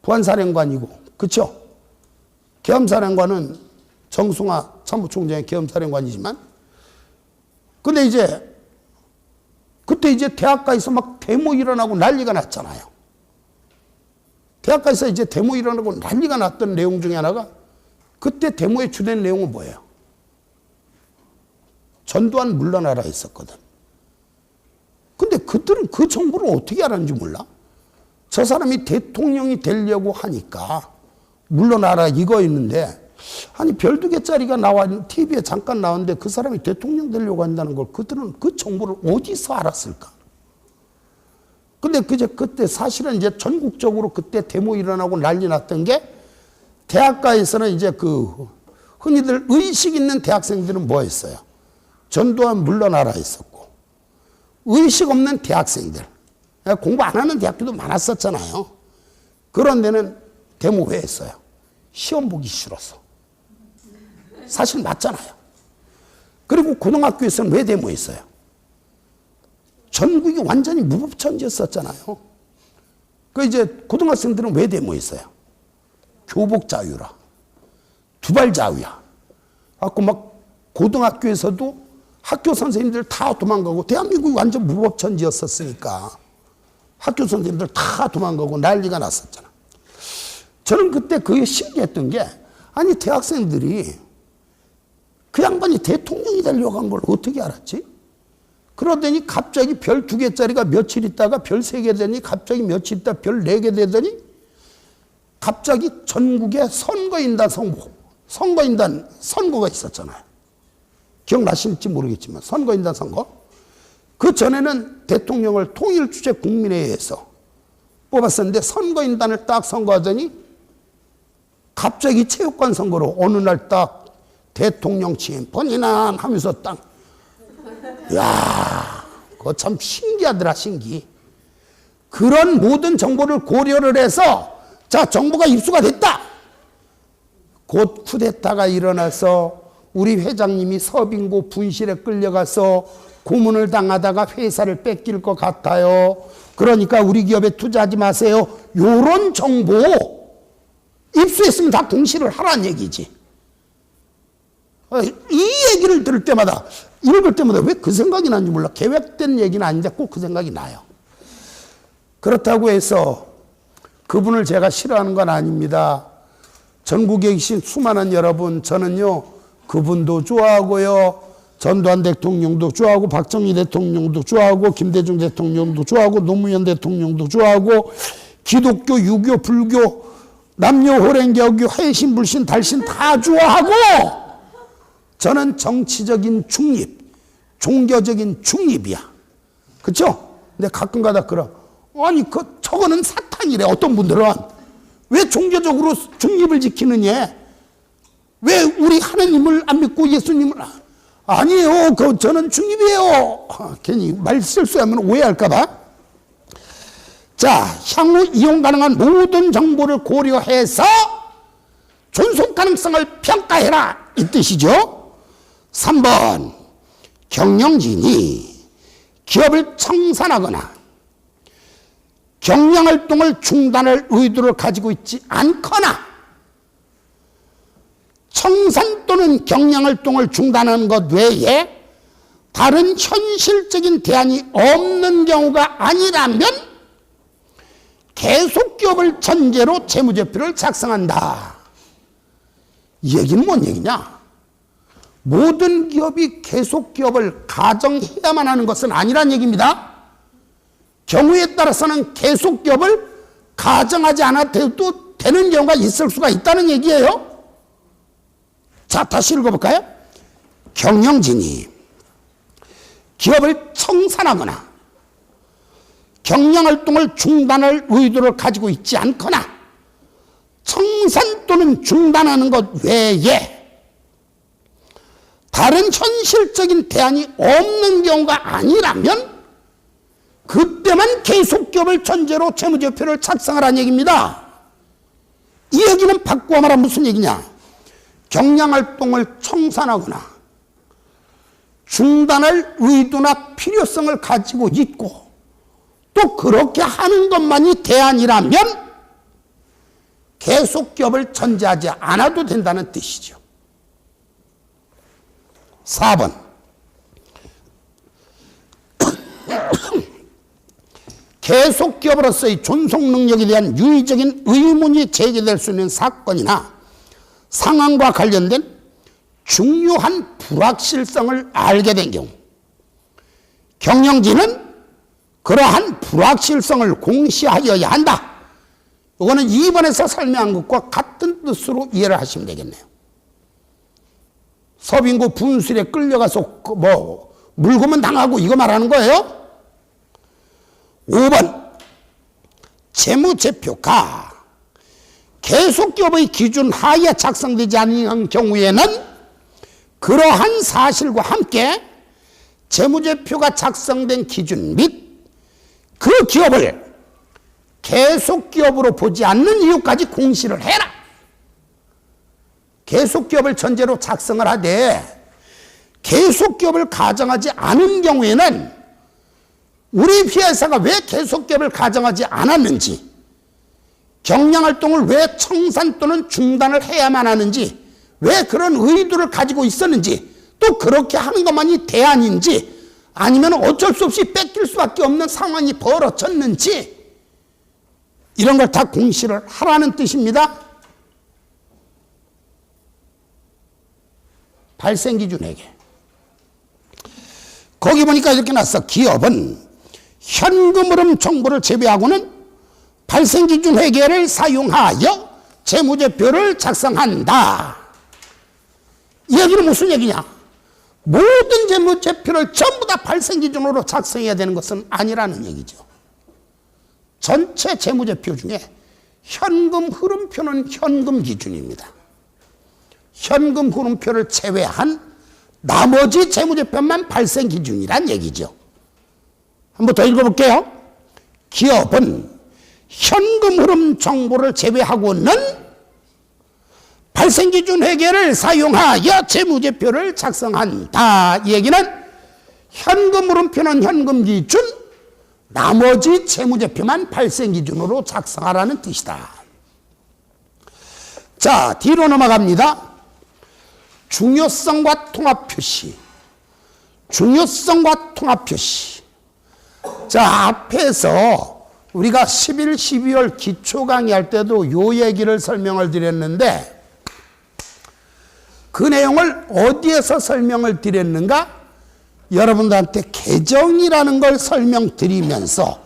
보안사령관이고, 그쵸? 계엄사령관은 정승화 참모총장의 계엄사령관이지만, 근데 이제 그때 이제 대학가에서 막 데모 일어나고 난리가 났잖아요. 대학가에서 이제 데모 일어나고 난리가 났던 내용 중에 하나가, 그때 데모의 주된 내용은 뭐예요? 전두환 물러나라 했었거든. 근데 그들은 그 정보를 어떻게 알았는지 몰라. 저 사람이 대통령이 되려고 하니까 물러나라 이거였는데, 아니 별 2개짜리가 나와 TV에 잠깐 나왔는데 그 사람이 대통령 되려고 한다는 걸 그들은 그 정보를 어디서 알았을까? 근데 그때 사실은 이제 전국적으로 그때 데모 일어나고 난리 났던 게, 대학가에서는 이제 그 흔히들 의식 있는 대학생들은 뭐 했어요? 전두환 물러나라 했었고, 의식 없는 대학생들, 공부 안 하는 대학교도 많았었잖아요. 그런 데는 데모 왜 했어요? 시험 보기 싫어서. 사실 맞잖아요. 그리고 고등학교에서는 왜 데모했어요? 전국이 완전히 무법천지였었잖아요. 그 이제 고등학생들은 왜 데모했어요? 교복 자유라, 두발 자유야. 갖고 막 고등학교에서도 학교 선생님들 다 도망가고, 대한민국이 완전 무법천지였었으니까 학교 선생님들 다 도망가고 난리가 났었잖아. 저는 그때 그게 신기했던 게, 아니 대학생들이 그 양반이 대통령이 되려고 한 걸 어떻게 알았지? 그러더니 갑자기 별 2개짜리가 며칠 있다가 별 3개 되더니 갑자기 며칠 있다 별 4개 되더니 갑자기 전국에 선거인단 선거가 있었잖아요. 기억나실지 모르겠지만 선거인단 선거. 그 전에는 대통령을 통일주체 국민회의에서 뽑았었는데, 선거인단을 딱 선거하더니 갑자기 체육관 선거로 어느 날 딱 대통령 취임 본인은 하면서 딱, 야, 그거 참 신기하더라, 신기. 그런 모든 정보를 고려를 해서, 자, 정보가 입수가 됐다. 곧 쿠데타가 일어나서 우리 회장님이 서빙고 분실에 끌려가서 고문을 당하다가 회사를 뺏길 것 같아요. 그러니까 우리 기업에 투자하지 마세요. 요런 정보 입수했으면 다 공시를 하라는 얘기지. 이 얘기를 들을 때마다, 읽을 때마다 왜 그 생각이 나는지 몰라. 계획된 얘기는 아닌데 꼭 그 생각이 나요. 그렇다고 해서 그분을 제가 싫어하는 건 아닙니다. 전국에 계신 수많은 여러분, 저는요 그분도 좋아하고요, 전두환 대통령도 좋아하고, 박정희 대통령도 좋아하고, 김대중 대통령도 좋아하고, 노무현 대통령도 좋아하고, 기독교, 유교, 불교, 남녀, 호랭, 개교, 해신, 불신, 달신 다 좋아하고, 저는 정치적인 중립, 종교적인 중립이야. 그쵸? 근데 가끔 가다 아니, 저거는 사탄이래. 어떤 분들은. 왜 종교적으로 중립을 지키느냐? 왜 우리 하나님을 안 믿고 예수님을, 아니에요. 저는 중립이에요. 괜히 말 실수하면 오해할까봐. 자, 향후 이용 가능한 모든 정보를 고려해서 존속 가능성을 평가해라. 이 뜻이죠. 3번, 경영진이 기업을 청산하거나 경영활동을 중단할 의도를 가지고 있지 않거나, 청산 또는 경영활동을 중단하는 것 외에 다른 현실적인 대안이 없는 경우가 아니라면 계속기업을 전제로 재무제표를 작성한다. 이 얘기는 뭔 얘기냐? 모든 기업이 계속기업을 가정해야만 하는 것은 아니란 얘기입니다. 경우에 따라서는 계속기업을 가정하지 않아도 되는 경우가 있을 수가 있다는 얘기예요. 자, 다시 읽어볼까요? 경영진이 기업을 청산하거나 경영활동을 중단할 의도를 가지고 있지 않거나 청산 또는 중단하는 것 외에 다른 현실적인 대안이 없는 경우가 아니라면 그때만 계속기업을 전제로 재무제표를 작성하라는 얘기입니다. 이 얘기는 바꾸어 말하면 무슨 얘기냐? 경영활동을 청산하거나 중단할 의도나 필요성을 가지고 있고 또 그렇게 하는 것만이 대안이라면 계속기업을 전제하지 않아도 된다는 뜻이죠. 4번 계속기업으로서의 존속 능력에 대한 유의적인 의문이 제기될 수 있는 사건이나 상황과 관련된 중요한 불확실성을 알게 된 경우 경영진은 그러한 불확실성을 공시하여야 한다. 이거는 2번에서 설명한 것과 같은 뜻으로 이해를 하시면 되겠네요. 서빙고 분술에 끌려가서 물고문 당하고 이거 말하는 거예요. 5번 재무제표가 계속기업의 기준 하에 작성되지 않은 경우에는 그러한 사실과 함께 재무제표가 작성된 기준 및 그 기업을 계속기업으로 보지 않는 이유까지 공시를 해라. 계속기업을 전제로 작성을 하되 계속기업을 가정하지 않은 경우에는 우리 회사가 왜 계속기업을 가정하지 않았는지, 경영활동을 왜 청산 또는 중단을 해야만 하는지, 왜 그런 의도를 가지고 있었는지, 또 그렇게 하는 것만이 대안인지, 아니면 어쩔 수 없이 뺏길 수밖에 없는 상황이 벌어졌는지, 이런 걸 다 공시를 하라는 뜻입니다. 발생기준회계. 거기 보니까 이렇게 났어. 기업은 현금 흐름 정보를 제외하고는 발생기준회계를 사용하여 재무제표를 작성한다. 이 얘기는 무슨 얘기냐? 모든 재무제표를 전부 다 발생기준으로 작성해야 되는 것은 아니라는 얘기죠. 전체 재무제표 중에 현금 흐름표는 현금 기준입니다. 현금 흐름표를 제외한 나머지 재무제표만 발생기준이란 얘기죠. 한번 더 읽어볼게요. 기업은 현금 흐름 정보를 제외하고는 발생기준 회계를 사용하여 재무제표를 작성한다. 이 얘기는 현금 흐름표는 현금 기준, 나머지 재무제표만 발생기준으로 작성하라는 뜻이다. 자, 뒤로 넘어갑니다. 중요성과 통합표시. 중요성과 통합표시. 자, 앞에서 우리가 11, 12월 기초 강의할 때도 요 얘기를 설명을 드렸는데 그 내용을 어디에서 설명을 드렸는가? 여러분들한테 계정이라는 걸 설명드리면서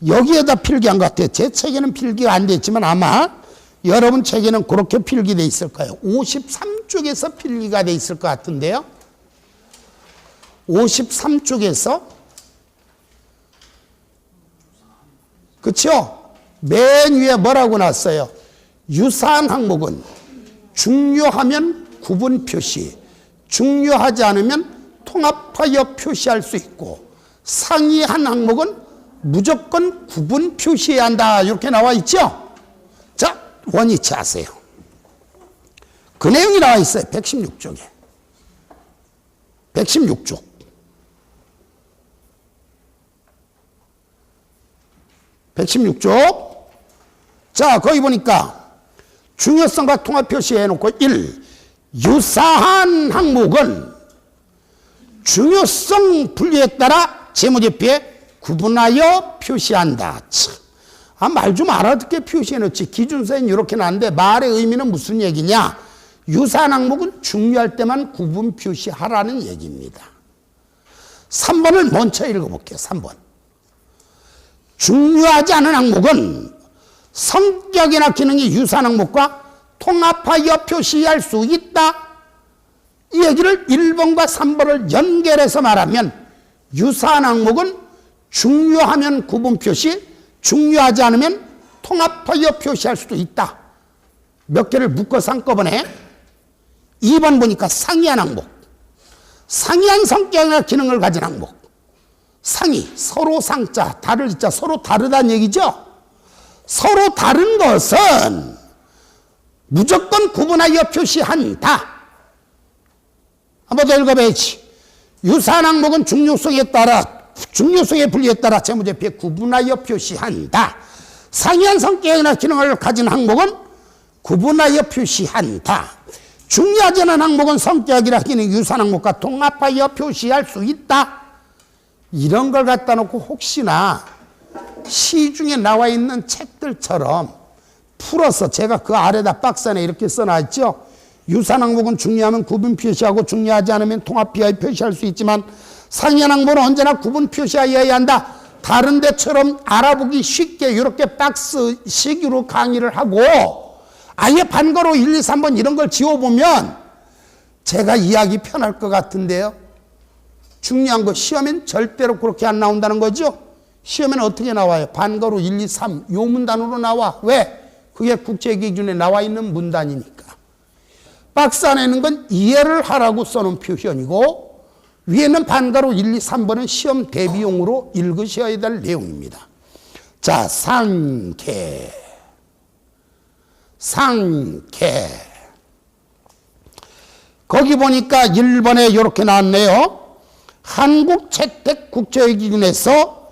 여기에다 필기한 것 같아요. 제 책에는 필기가 안 됐지만 아마 여러분 책에는 그렇게 필기돼 있을 거예요. 53쪽에서 필기가 돼 있을 것 같은데요. 53쪽에서 그렇죠? 맨 위에 뭐라고 났어요? 유사한 항목은 중요하면 구분 표시, 중요하지 않으면 통합하여 표시할 수 있고 상이한 항목은 무조건 구분 표시해야 한다. 이렇게 나와 있죠? 자, 원위치 하세요. 그 내용이 나와 있어요. 116쪽에. 116쪽. 116쪽. 자, 거기 보니까 중요성과 통합 표시해 놓고 1. 유사한 항목은 중요성 분류에 따라 재무제표에 구분하여 표시한다. 말 좀 알아듣게 표시해놓지. 기준서엔 이렇게 나는데 말의 의미는 무슨 얘기냐? 유사한 항목은 중요할 때만 구분 표시하라는 얘기입니다. 3번을 먼저 읽어볼게요. 3번. 중요하지 않은 항목은 성격이나 기능이 유사한 항목과 통합하여 표시할 수 있다. 이 얘기를 1번과 3번을 연결해서 말하면 유사한 항목은 중요하면 구분 표시, 중요하지 않으면 통합하여 표시할 수도 있다. 몇 개를 묶어서 한꺼번에 2번 보니까 상이한 항목, 상이한 성격이나 기능을 가진 항목. 상이, 서로 상자, 다를 자, 서로 다르다는 얘기죠. 서로 다른 것은 무조건 구분하여 표시한다. 한번 더 읽어봐야지. 유사한 항목은 중요성의 분리에 따라 재무제표에 구분하여 표시한다. 상이한 성격이나 기능을 가진 항목은 구분하여 표시한다. 중요하지 않은 항목은 성격이나 기능 유사한 항목과 통합하여 표시할 수 있다. 이런 걸 갖다 놓고 혹시나 시중에 나와 있는 책들처럼 풀어서 제가 그 아래다 박스 안에 이렇게 써놨죠. 유사한 항목은 중요하면 구분 표시하고 중요하지 않으면 통합하여 표시할 수 있지만 상이한 항목은 언제나 구분 표시하여야 한다. 다른 데처럼 알아보기 쉽게 이렇게 박스식으로 강의를 하고 아예 반거로 1, 2, 3번 이런 걸 지워보면 제가 이해하기 편할 것 같은데요. 중요한 거 시험엔 절대로 그렇게 안 나온다는 거죠. 시험엔 어떻게 나와요? 반거로 1, 2, 3 요 문단으로 나와. 왜? 그게 국제기준에 나와 있는 문단이니까. 박스 안에 있는 건 이해를 하라고 써놓은 표현이고 위에는 반가로 1, 2, 3번은 시험 대비용으로 읽으셔야 될 내용입니다. 자, 상계. 거기 보니까 1번에 이렇게 나왔네요. 한국채택국제기준에서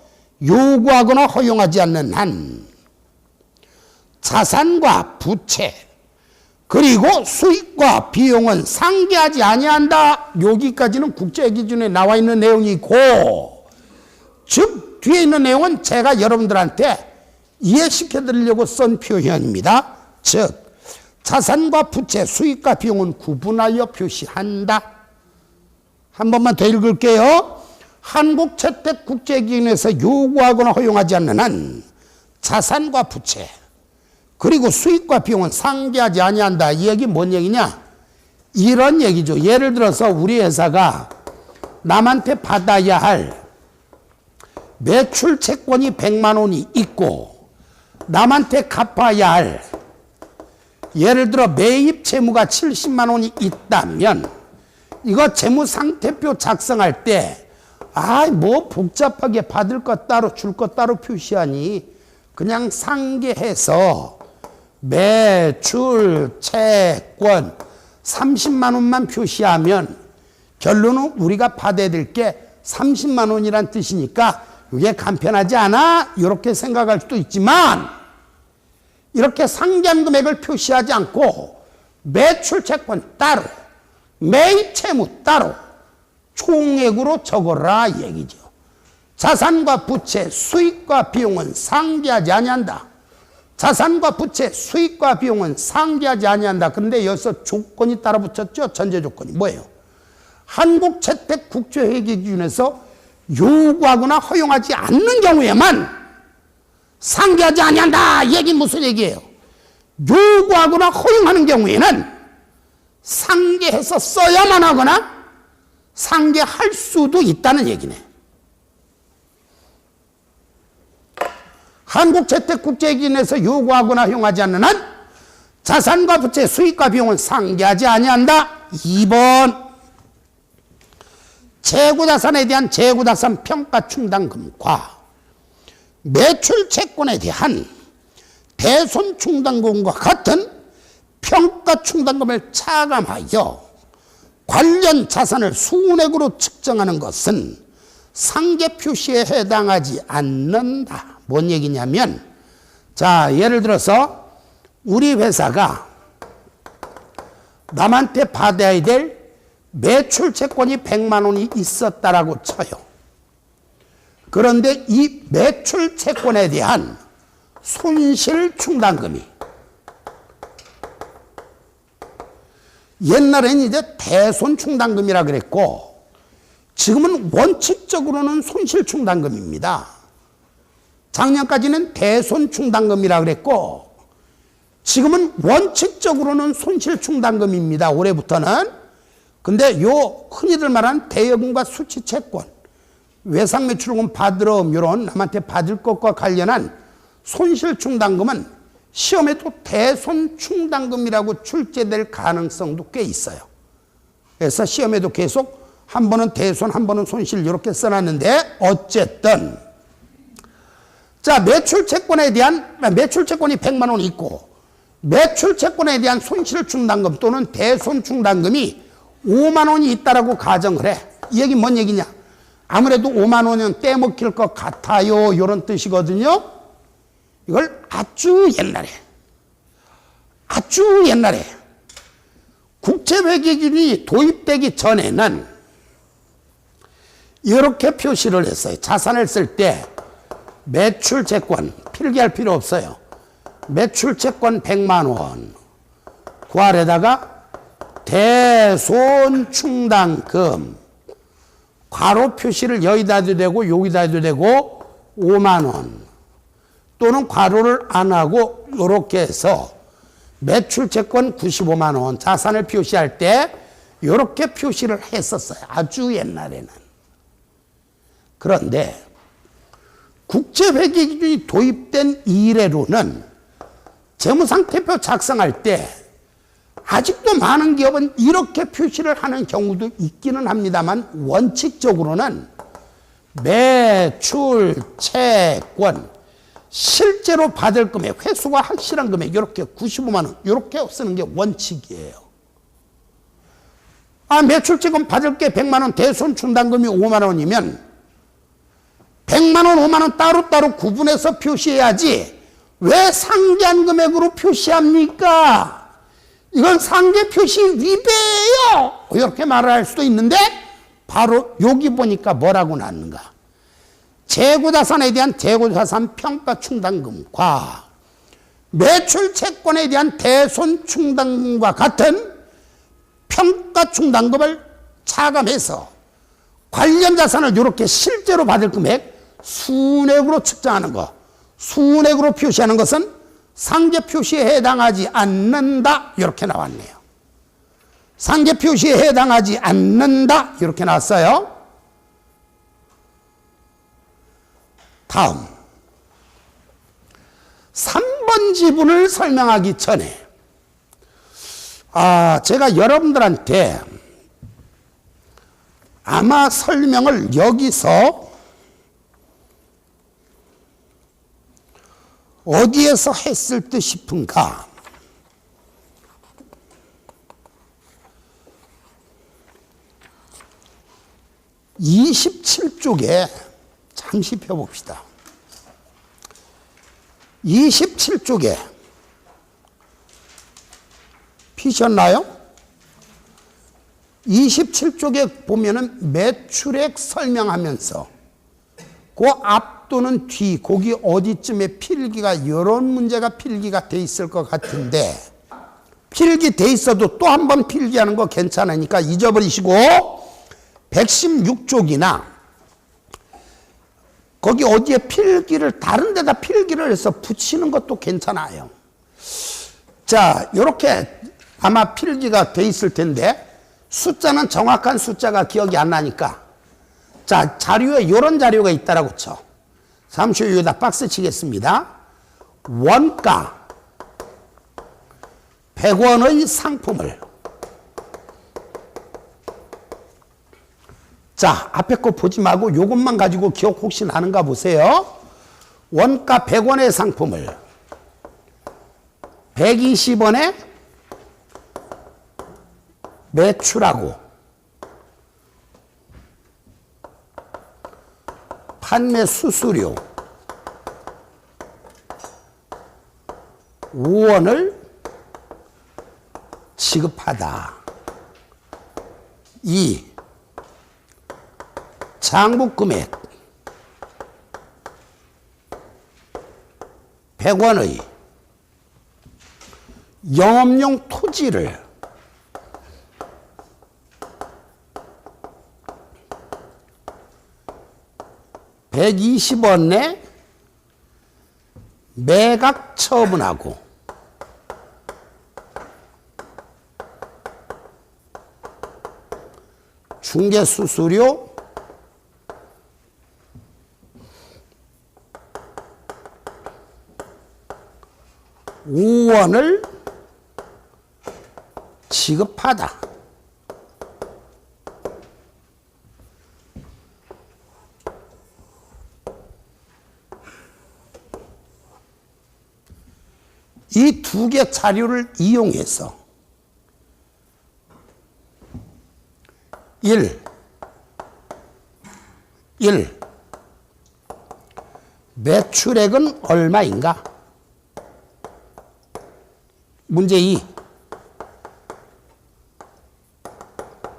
요구하거나 허용하지 않는 한 자산과 부채 그리고 수익과 비용은 상계하지 아니한다. 여기까지는 국제기준에 나와 있는 내용이고, 즉 뒤에 있는 내용은 제가 여러분들한테 이해시켜 드리려고 쓴 표현입니다. 즉 자산과 부채, 수익과 비용은 구분하여 표시한다. 한 번만 더 읽을게요. 한국채택국제기준에서 요구하거나 허용하지 않는 한 자산과 부채 그리고 수익과 비용은 상계하지 아니한다. 이 얘기 뭔 얘기냐? 이런 얘기죠. 예를 들어서 우리 회사가 남한테 받아야 할 매출 채권이 100만 원이 있고 남한테 갚아야 할 예를 들어 매입 채무가 70만 원이 있다면 이거 재무상태표 작성할 때 뭐 복잡하게 받을 것 따로 줄 것 따로 표시하니 그냥 상계해서 매출 채권 30만 원만 표시하면 결론은 우리가 받아야 될 게 30만 원이란 뜻이니까 이게 간편하지 않아? 이렇게 생각할 수도 있지만 이렇게 상계한 금액을 표시하지 않고 매출 채권 따로 매입 채무 따로 총액으로 적어라 얘기죠. 자산과 부채, 수익과 비용은 상계하지 아니한다. 자산과 부채, 수익과 비용은 상계하지 아니한다. 그런데 여기서 조건이 따라 붙였죠. 전제 조건이 뭐예요? 한국채택국제회계기준에서 요구하거나 허용하지 않는 경우에만 상계하지 아니한다. 이 얘기 무슨 얘기예요? 요구하거나 허용하는 경우에는 상계해서 써야만 하거나 상계할 수도 있다는 얘기네. 한국채택국제기준에서 요구하거나 허용하지 않는 한 자산과 부채, 수익과 비용은 상계하지 아니한다. 2번 재고자산에 대한 재고자산 평가충당금과 매출채권에 대한 대손충당금과 같은 평가충당금을 차감하여 관련 자산을 순액으로 측정하는 것은 상계 표시에 해당하지 않는다. 뭔 얘기냐면, 자, 예를 들어서 우리 회사가 남한테 받아야 될 매출 채권이 100만 원이 있었다라고 쳐요. 그런데 이 매출 채권에 대한 손실충당금이. 옛날에는 이제 대손충당금이라 그랬고 지금은 원칙적으로는 손실충당금입니다. 작년까지는 대손충당금이라 그랬고 지금은 원칙적으로는 손실충당금입니다. 올해부터는. 근데 요 흔히들 말하는 대여금과 수취채권, 외상매출금 받으러 이런 남한테 받을 것과 관련한 손실충당금은 시험에도 대손충당금이라고 출제될 가능성도 꽤 있어요. 그래서 시험에도 계속 한 번은 대손, 한 번은 손실 이렇게 써놨는데 어쨌든 자, 매출채권이 100만 원 있고 매출채권에 대한 손실충당금 또는 대손충당금이 5만 원이 있다라고 가정을 해. 이 얘기 뭔 얘기냐? 아무래도 5만 원은 떼먹힐 것 같아요. 이런 뜻이거든요. 이걸 아주 옛날에 국제회계기준이 도입되기 전에는 이렇게 표시를 했어요. 자산을 쓸 때 매출채권 필기할 필요 없어요. 매출채권 100만 원 그 아래다가 대손충당금 괄호 표시를 여기다 해도 되고 여기다 해도 되고 5만 원 또는 괄호를 안 하고 이렇게 해서 매출채권 95만 원 자산을 표시할 때 이렇게 표시를 했었어요. 아주 옛날에는. 그런데 국제회계기준이 도입된 이래로는 재무상태표 작성할 때 아직도 많은 기업은 이렇게 표시를 하는 경우도 있기는 합니다만 원칙적으로는 매출채권 실제로 받을 금액, 회수가 확실한 금액 이렇게 95만 원 이렇게 쓰는 게 원칙이에요. 아, 매출채권 받을 게 100만 원, 대손충당금이 5만 원이면 100만 원, 5만 원 따로따로 구분해서 표시해야지 왜 상계한 금액으로 표시합니까? 이건 상계 표시 위배예요. 이렇게 말을 할 수도 있는데 바로 여기 보니까 뭐라고 나왔는가? 재고자산에 대한 재고자산 평가충당금과 매출채권에 대한 대손충당금과 같은 평가충당금을 차감해서 관련 자산을 이렇게 실제로 받을 금액 순액으로 측정하는 것, 순액으로 표시하는 것은 상계 표시에 해당하지 않는다 이렇게 나왔네요. 상계 표시에 해당하지 않는다 이렇게 나왔어요. 다음 3번 지분을 설명하기 전에 제가 여러분들한테 아마 설명을 여기서 어디에서 했을 듯 싶은가? (27쪽에) 잠시 펴봅시다. 27쪽에 피셨나요? 27쪽에 보면은 매출액 설명하면서 그 앞 또는 뒤 거기 어디쯤에 필기가 이런 문제가 필기가 돼 있을 것 같은데 필기 돼 있어도 또 한 번 필기하는 거 괜찮으니까 잊어버리시고 116쪽이나 거기 어디에 필기를 다른 데다 필기를 해서 붙이는 것도 괜찮아요. 자, 이렇게 아마 필기가 돼 있을 텐데 숫자는 정확한 숫자가 기억이 안 나니까 자, 자료에 이런 자료가 있다라고 쳐. 잠시 후 여기다 박스 치겠습니다. 원가 100원의 상품을 자, 앞에 거 보지 말고 요것만 가지고 기억 혹시 나는가 보세요. 원가 100원의 상품을 120원에 매출하고 판매 수수료 5원을 지급하다. 2. 장부 금액 100원의 영업용 토지를 (120원에) 매각 처분하고 중개수수료 5원을 지급하다. 이 두 개 자료를 이용해서 1. 매출액은 얼마인가? 문제 2.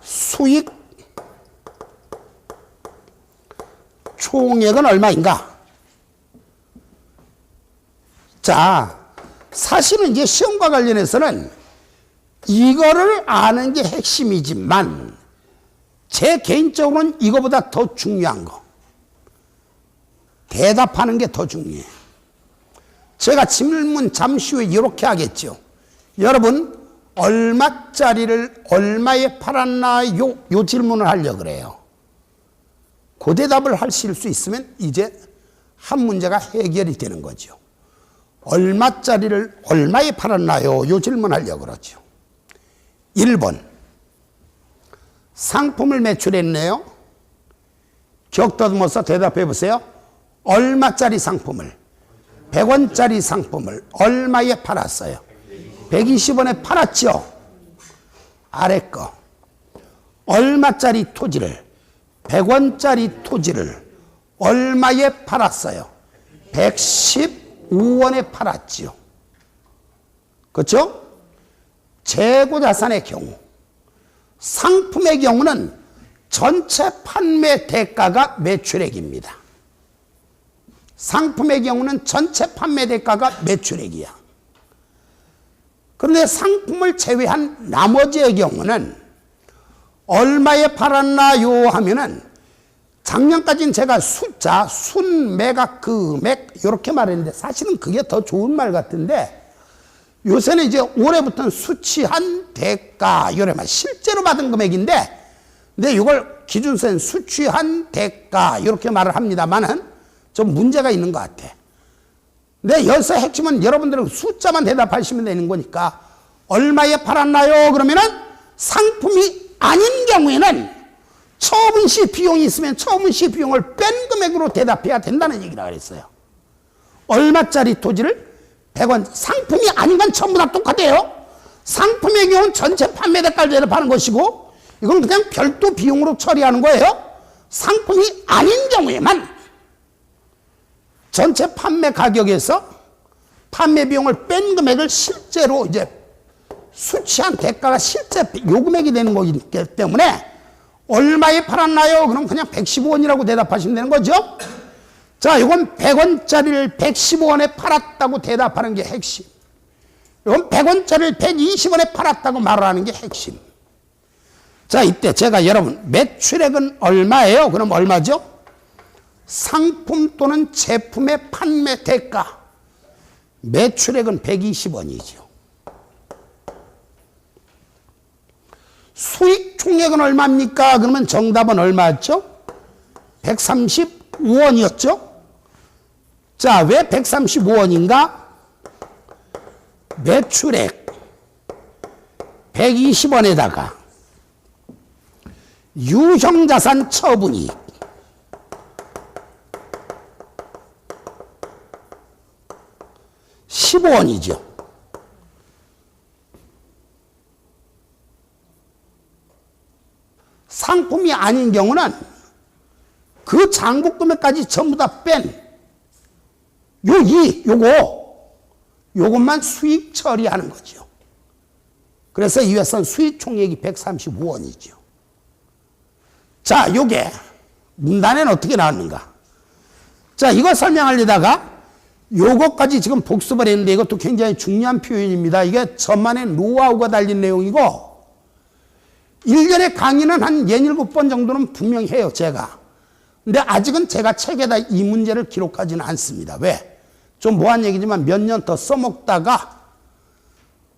수익 총액은 얼마인가? 자, 사실은 이제 시험과 관련해서는 이거를 아는 게 핵심이지만 제 개인적으로는 이거보다 더 중요한 거, 대답하는 게 더 중요해요. 제가 질문 잠시 후에 이렇게 하겠죠. 여러분, 얼마짜리를 얼마에 팔았나요? 요 질문을 하려고 그래요. 그 대답을 하실 수 있으면 이제 한 문제가 해결이 되는 거죠. 얼마짜리를 얼마에 팔았나요? 요 질문 하려고 그러죠. 1번. 상품을 매출했네요. 격 더듬어서 대답해 보세요. 얼마짜리 상품을? 100원짜리 상품을 얼마에 팔았어요? 120원에 팔았죠. 아래 거. 얼마짜리 토지를? 100원짜리 토지를 얼마에 팔았어요? 115원에 팔았지요. 그렇죠? 재고자산의 경우, 상품의 경우는 전체 판매 대가가 매출액입니다. 상품의 경우는 전체 판매 대가가 매출액이야. 그런데 상품을 제외한 나머지의 경우는 얼마에 팔았나요? 하면은 작년까지는 제가 숫자, 순, 매각, 금액 이렇게 말했는데 사실은 그게 더 좋은 말 같은데 요새는 이제 올해부터는 수취한 대가 이래 말 실제로 받은 금액인데 근데 이걸 기준선 수취한 대가 이렇게 말을 합니다만은 좀 문제가 있는 것 같아. 근데 여기서 핵심은 여러분들은 숫자만 대답하시면 되는 거니까 얼마에 팔았나요? 그러면은 상품이 아닌 경우에는 처분 시 비용이 있으면 처분 시 비용을 뺀 금액으로 대답해야 된다는 얘기라 그랬어요. 얼마짜리 토지를 100원, 상품이 아닌 건 전부 다 똑같아요. 상품의 경우는 전체 판매 대가를 대답하는 것이고 이건 그냥 별도 비용으로 처리하는 거예요. 상품이 아닌 경우에만 전체 판매 가격에서 판매 비용을 뺀 금액을 실제로 이제 수취한 대가가 실제 요 금액이 되는 거기 때문에 얼마에 팔았나요? 그럼 그냥 115원이라고 대답하시면 되는 거죠. 자, 이건 100원짜리를 115원에 팔았다고 대답하는 게 핵심. 이건 100원짜리를 120원에 팔았다고 말하는 게 핵심. 자, 이때 제가 여러분 매출액은 얼마예요? 그럼 얼마죠? 상품 또는 제품의 판매 대가. 매출액은 120원이죠. 수익 총액은 얼마입니까? 그러면 정답은 얼마였죠? 135원이었죠? 자, 왜 135원인가? 매출액 120원에다가 유형자산 처분이익 15원이죠. 상품이 아닌 경우는 그 장부 금액까지 전부 다 뺀 요것만 수익 처리하는 거죠. 그래서 이회선 수익 총액이 135원이죠. 자, 요게 문단에는 어떻게 나왔는가? 자, 이거 설명하려다가 요것까지 지금 복습을 했는데 이것도 굉장히 중요한 표현입니다. 이게 저만의 노하우가 달린 내용이고, 1년에 강의는 한 67번 정도는 분명히 해요, 제가. 근데 아직은 제가 책에다 이 문제를 기록하지는 않습니다. 왜? 좀 뭐한 얘기지만 몇 년 더 써먹다가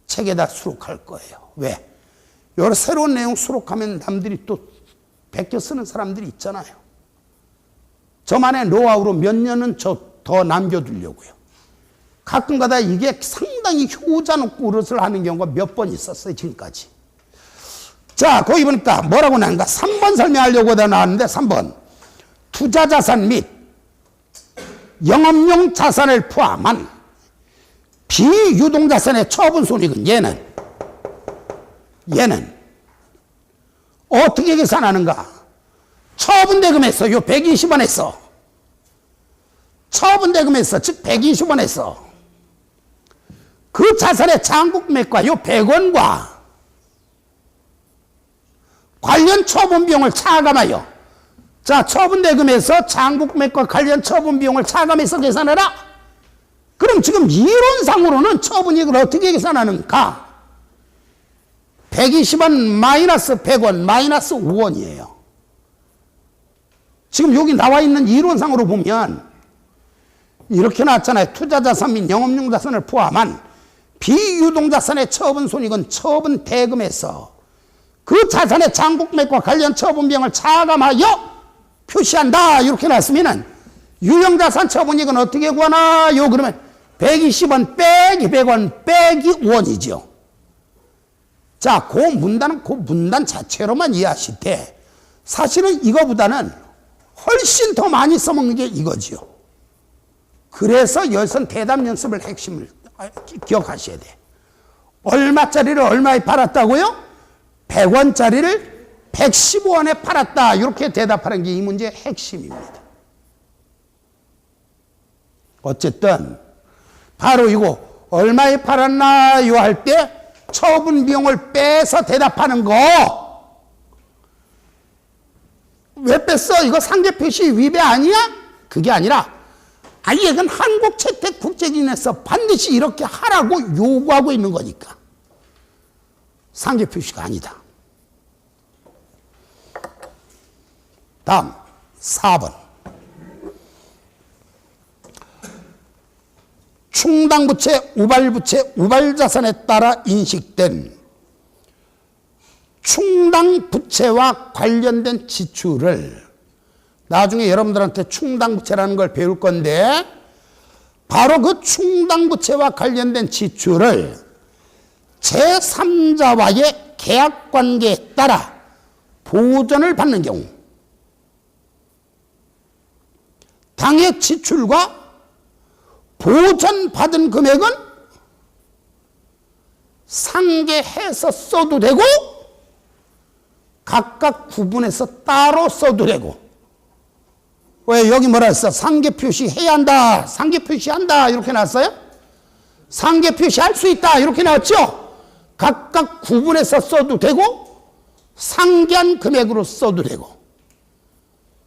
책에다 수록할 거예요. 왜? 여러 새로운 내용 수록하면 남들이 또 베껴 쓰는 사람들이 있잖아요. 저만의 노하우로 몇 년은 더 남겨두려고요. 가끔가다 이게 상당히 효자 노릇을 하는 경우가 몇 번 있었어요, 지금까지. 자, 거기 보니까 뭐라고 나는가? 3번 설명하려고 다 나왔는데, 3번. 투자자산 및 영업용 자산을 포함한 비유동자산의 처분 손익은 얘는 어떻게 계산하는가? 처분대금에서 요 120원에서 처분대금에서 즉 120원에서 그 자산의 장부금액과 요 100원과 관련 처분비용을 차감하여, 자, 처분대금에서 장부금액과 관련 처분비용을 차감해서 계산해라. 그럼 지금 이론상으로는 처분이익을 어떻게 계산하는가? 120원 마이너스 100원 마이너스 5원이에요. 지금 여기 나와 있는 이론상으로 보면 이렇게 나왔잖아요. 투자자산 및 영업용 자산을 포함한 비유동자산의 처분 손익은 처분 대금에서 그 자산의 장부금액과 관련 처분비용을 차감하여 표시한다. 이렇게 나왔으면은 유형자산 처분이익은 어떻게 구하나요? 그러면 120원 빼기 100원 빼기 5원이죠. 자, 그 문단 자체로만 이해하실 때 사실은 이거보다는 훨씬 더 많이 써먹는 게 이거지요. 그래서 여기서 대답 연습을 핵심을 기억하셔야 돼. 얼마짜리를 얼마에 팔았다고요? 100원짜리를 115원에 팔았다. 이렇게 대답하는 게 이 문제의 핵심입니다. 어쨌든 바로 이거 얼마에 팔았나요 할 때 처분 비용을 빼서 대답하는 거. 왜 뺐어? 이거 상계 표시 위배 아니야? 그게 아니라 아예 이건 한국채택국제기준에서 반드시 이렇게 하라고 요구하고 있는 거니까. 상계 표시가 아니다. 다음 4번. 충당부채, 우발부채, 우발자산에 따라 인식된 충당부채와 관련된 지출을, 나중에 여러분들한테 충당부채라는 걸 배울 건데, 바로 그 충당부채와 관련된 지출을 제3자와의 계약관계에 따라 보전을 받는 경우, 당해 지출과 보전받은 금액은 상계해서 써도 되고 각각 구분해서 따로 써도 되고. 왜 여기 뭐라 했어? 상계 표시해야 한다, 상계 표시한다 이렇게 나왔어요? 상계 표시할 수 있다 이렇게 나왔죠? 각각 구분해서 써도 되고 상계한 금액으로 써도 되고.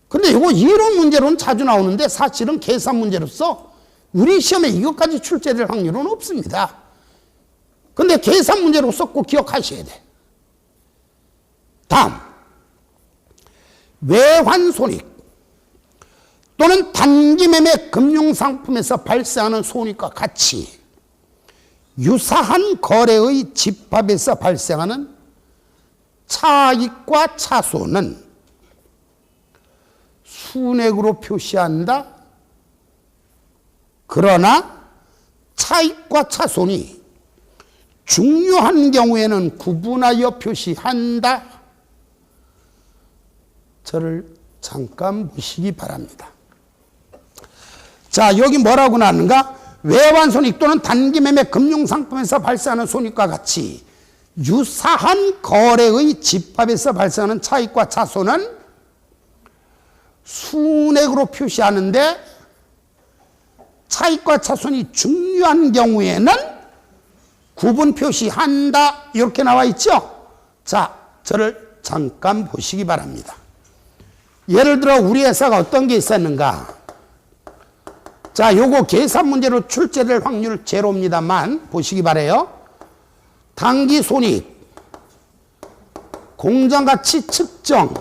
근데 이거 이론 문제로는 자주 나오는데 사실은 계산 문제로서 우리 시험에 이것까지 출제될 확률은 없습니다. 근데 계산 문제로서 꼭 기억하셔야 돼. 다음, 외환손익 또는 단기매매 금융상품에서 발생하는 손익과 같이 유사한 거래의 집합에서 발생하는 차익과 차손은 순액으로 표시한다. 그러나 차익과 차손이 중요한 경우에는 구분하여 표시한다. 저를 잠깐 보시기 바랍니다. 자, 여기 뭐라고 나왔는가? 외환손익 또는 단기매매 금융상품에서 발생하는 손익과 같이 유사한 거래의 집합에서 발생하는 차익과 차손은 순액으로 표시하는데, 차익과 차손이 중요한 경우에는 구분 표시한다 이렇게 나와 있죠. 자, 저를 잠깐 보시기 바랍니다. 예를 들어 우리 회사가 어떤 게 있었는가? 자, 요거 계산 문제로 출제될 확률 제로입니다만 보시기 바래요. 당기 손익, 공정가치 측정,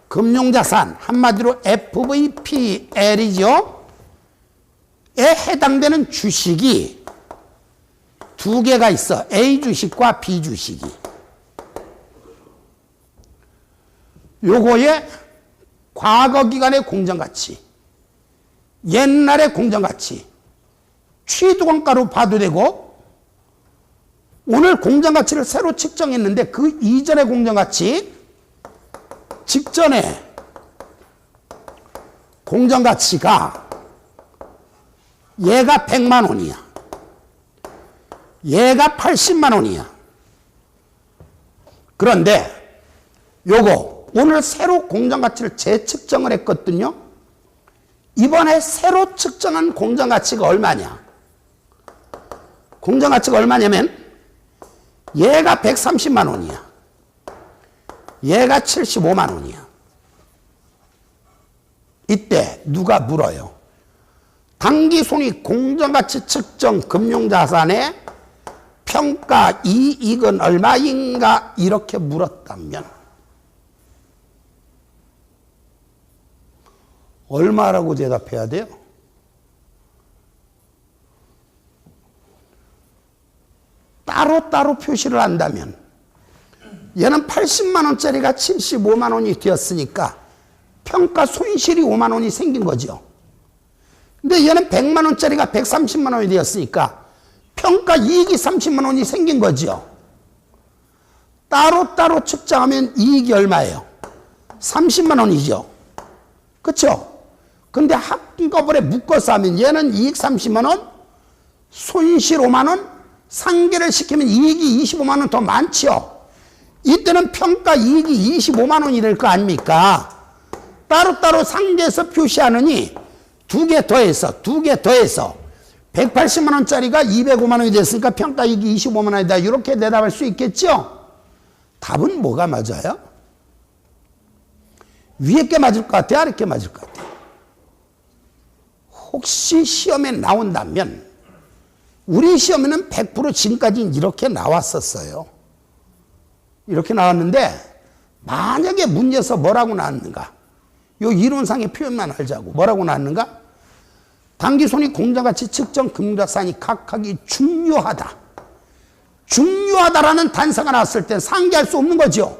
금융자산, 한마디로 FVPL이죠. 에 해당되는 주식이 두 개가 있어. A 주식과 B 주식이. 요거의 과거 기간의 공정가치, 옛날의 공정가치, 취득원가로 봐도 되고, 오늘 공정가치를 새로 측정했는데 그 이전의 공정가치, 직전에 공정가치가 얘가 100만 원이야. 얘가 80만 원이야. 그런데 요거 오늘 새로 공정가치를 재측정을 했거든요. 이번에 새로 측정한 공정가치가 얼마냐? 공정가치가 얼마냐면 얘가 130만 원이야. 얘가 75만 원이야. 이때 누가 물어요? 당기손익 공정가치 측정 금융자산의 평가 이익은 얼마인가? 이렇게 물었다면 얼마라고 대답해야 돼요? 따로따로 표시를 한다면 얘는 80만 원짜리가 75만 원이 되었으니까 평가 손실이 5만 원이 생긴 거죠. 근데 얘는 100만 원짜리가 130만 원이 되었으니까 평가 이익이 30만 원이 생긴 거죠. 따로따로 측정하면 이익이 얼마예요? 30만 원이죠. 그렇죠? 근데 한꺼번에 묶어서 하면 얘는 이익 30만 원, 손실 5만 원, 상계를 시키면 이익이 25만 원 더 많죠. 이때는 평가 이익이 25만 원이 될 거 아닙니까? 따로따로 상계해서 표시하느니 두 개 더해서 180만 원짜리가 205만 원이 됐으니까 평가 이익이 25만 원이다. 이렇게 대답할 수 있겠죠? 답은 뭐가 맞아요? 위에 게 맞을 것 같아요? 아래 게 맞을 것 같아요? 혹시 시험에 나온다면 우리 시험에는 100% 지금까지 이렇게 나왔었어요. 이렇게 나왔는데 만약에 문제에서 뭐라고 나왔는가? 요 이론상의 표현만 알자고. 뭐라고 나왔는가? 당기손익 공정가치 측정 금융자산이 각각이 중요하다. 중요하다라는 단서가 나왔을 땐 상기할 수 없는 거죠.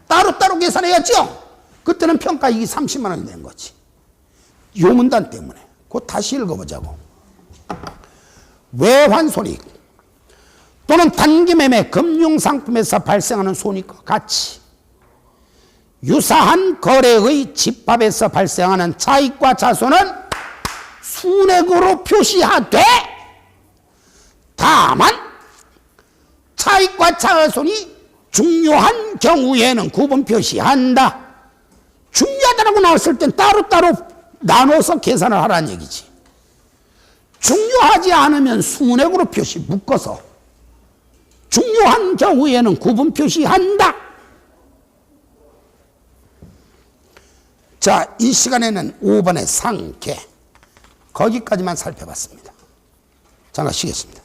따로따로 계산해야죠. 그때는 평가 이익이 30만 원이 된 거지. 요 문단 때문에. 그거 다시 읽어보자고. 외환손익 또는 단기매매 금융상품에서 발생하는 손익과 같이 유사한 거래의 집합에서 발생하는 차익과 자손은 순액으로 표시하되 다만 차익과 자손이 중요한 경우에는 구분 표시한다. 중요하다고 나왔을 땐 따로따로 나눠서 계산을 하라는 얘기지. 중요하지 않으면 순액으로 표시 묶어서 중요한 경우에는 구분 표시한다. 자, 이 시간에는 5번의 상계 거기까지만 살펴봤습니다. 잠깐 쉬겠습니다.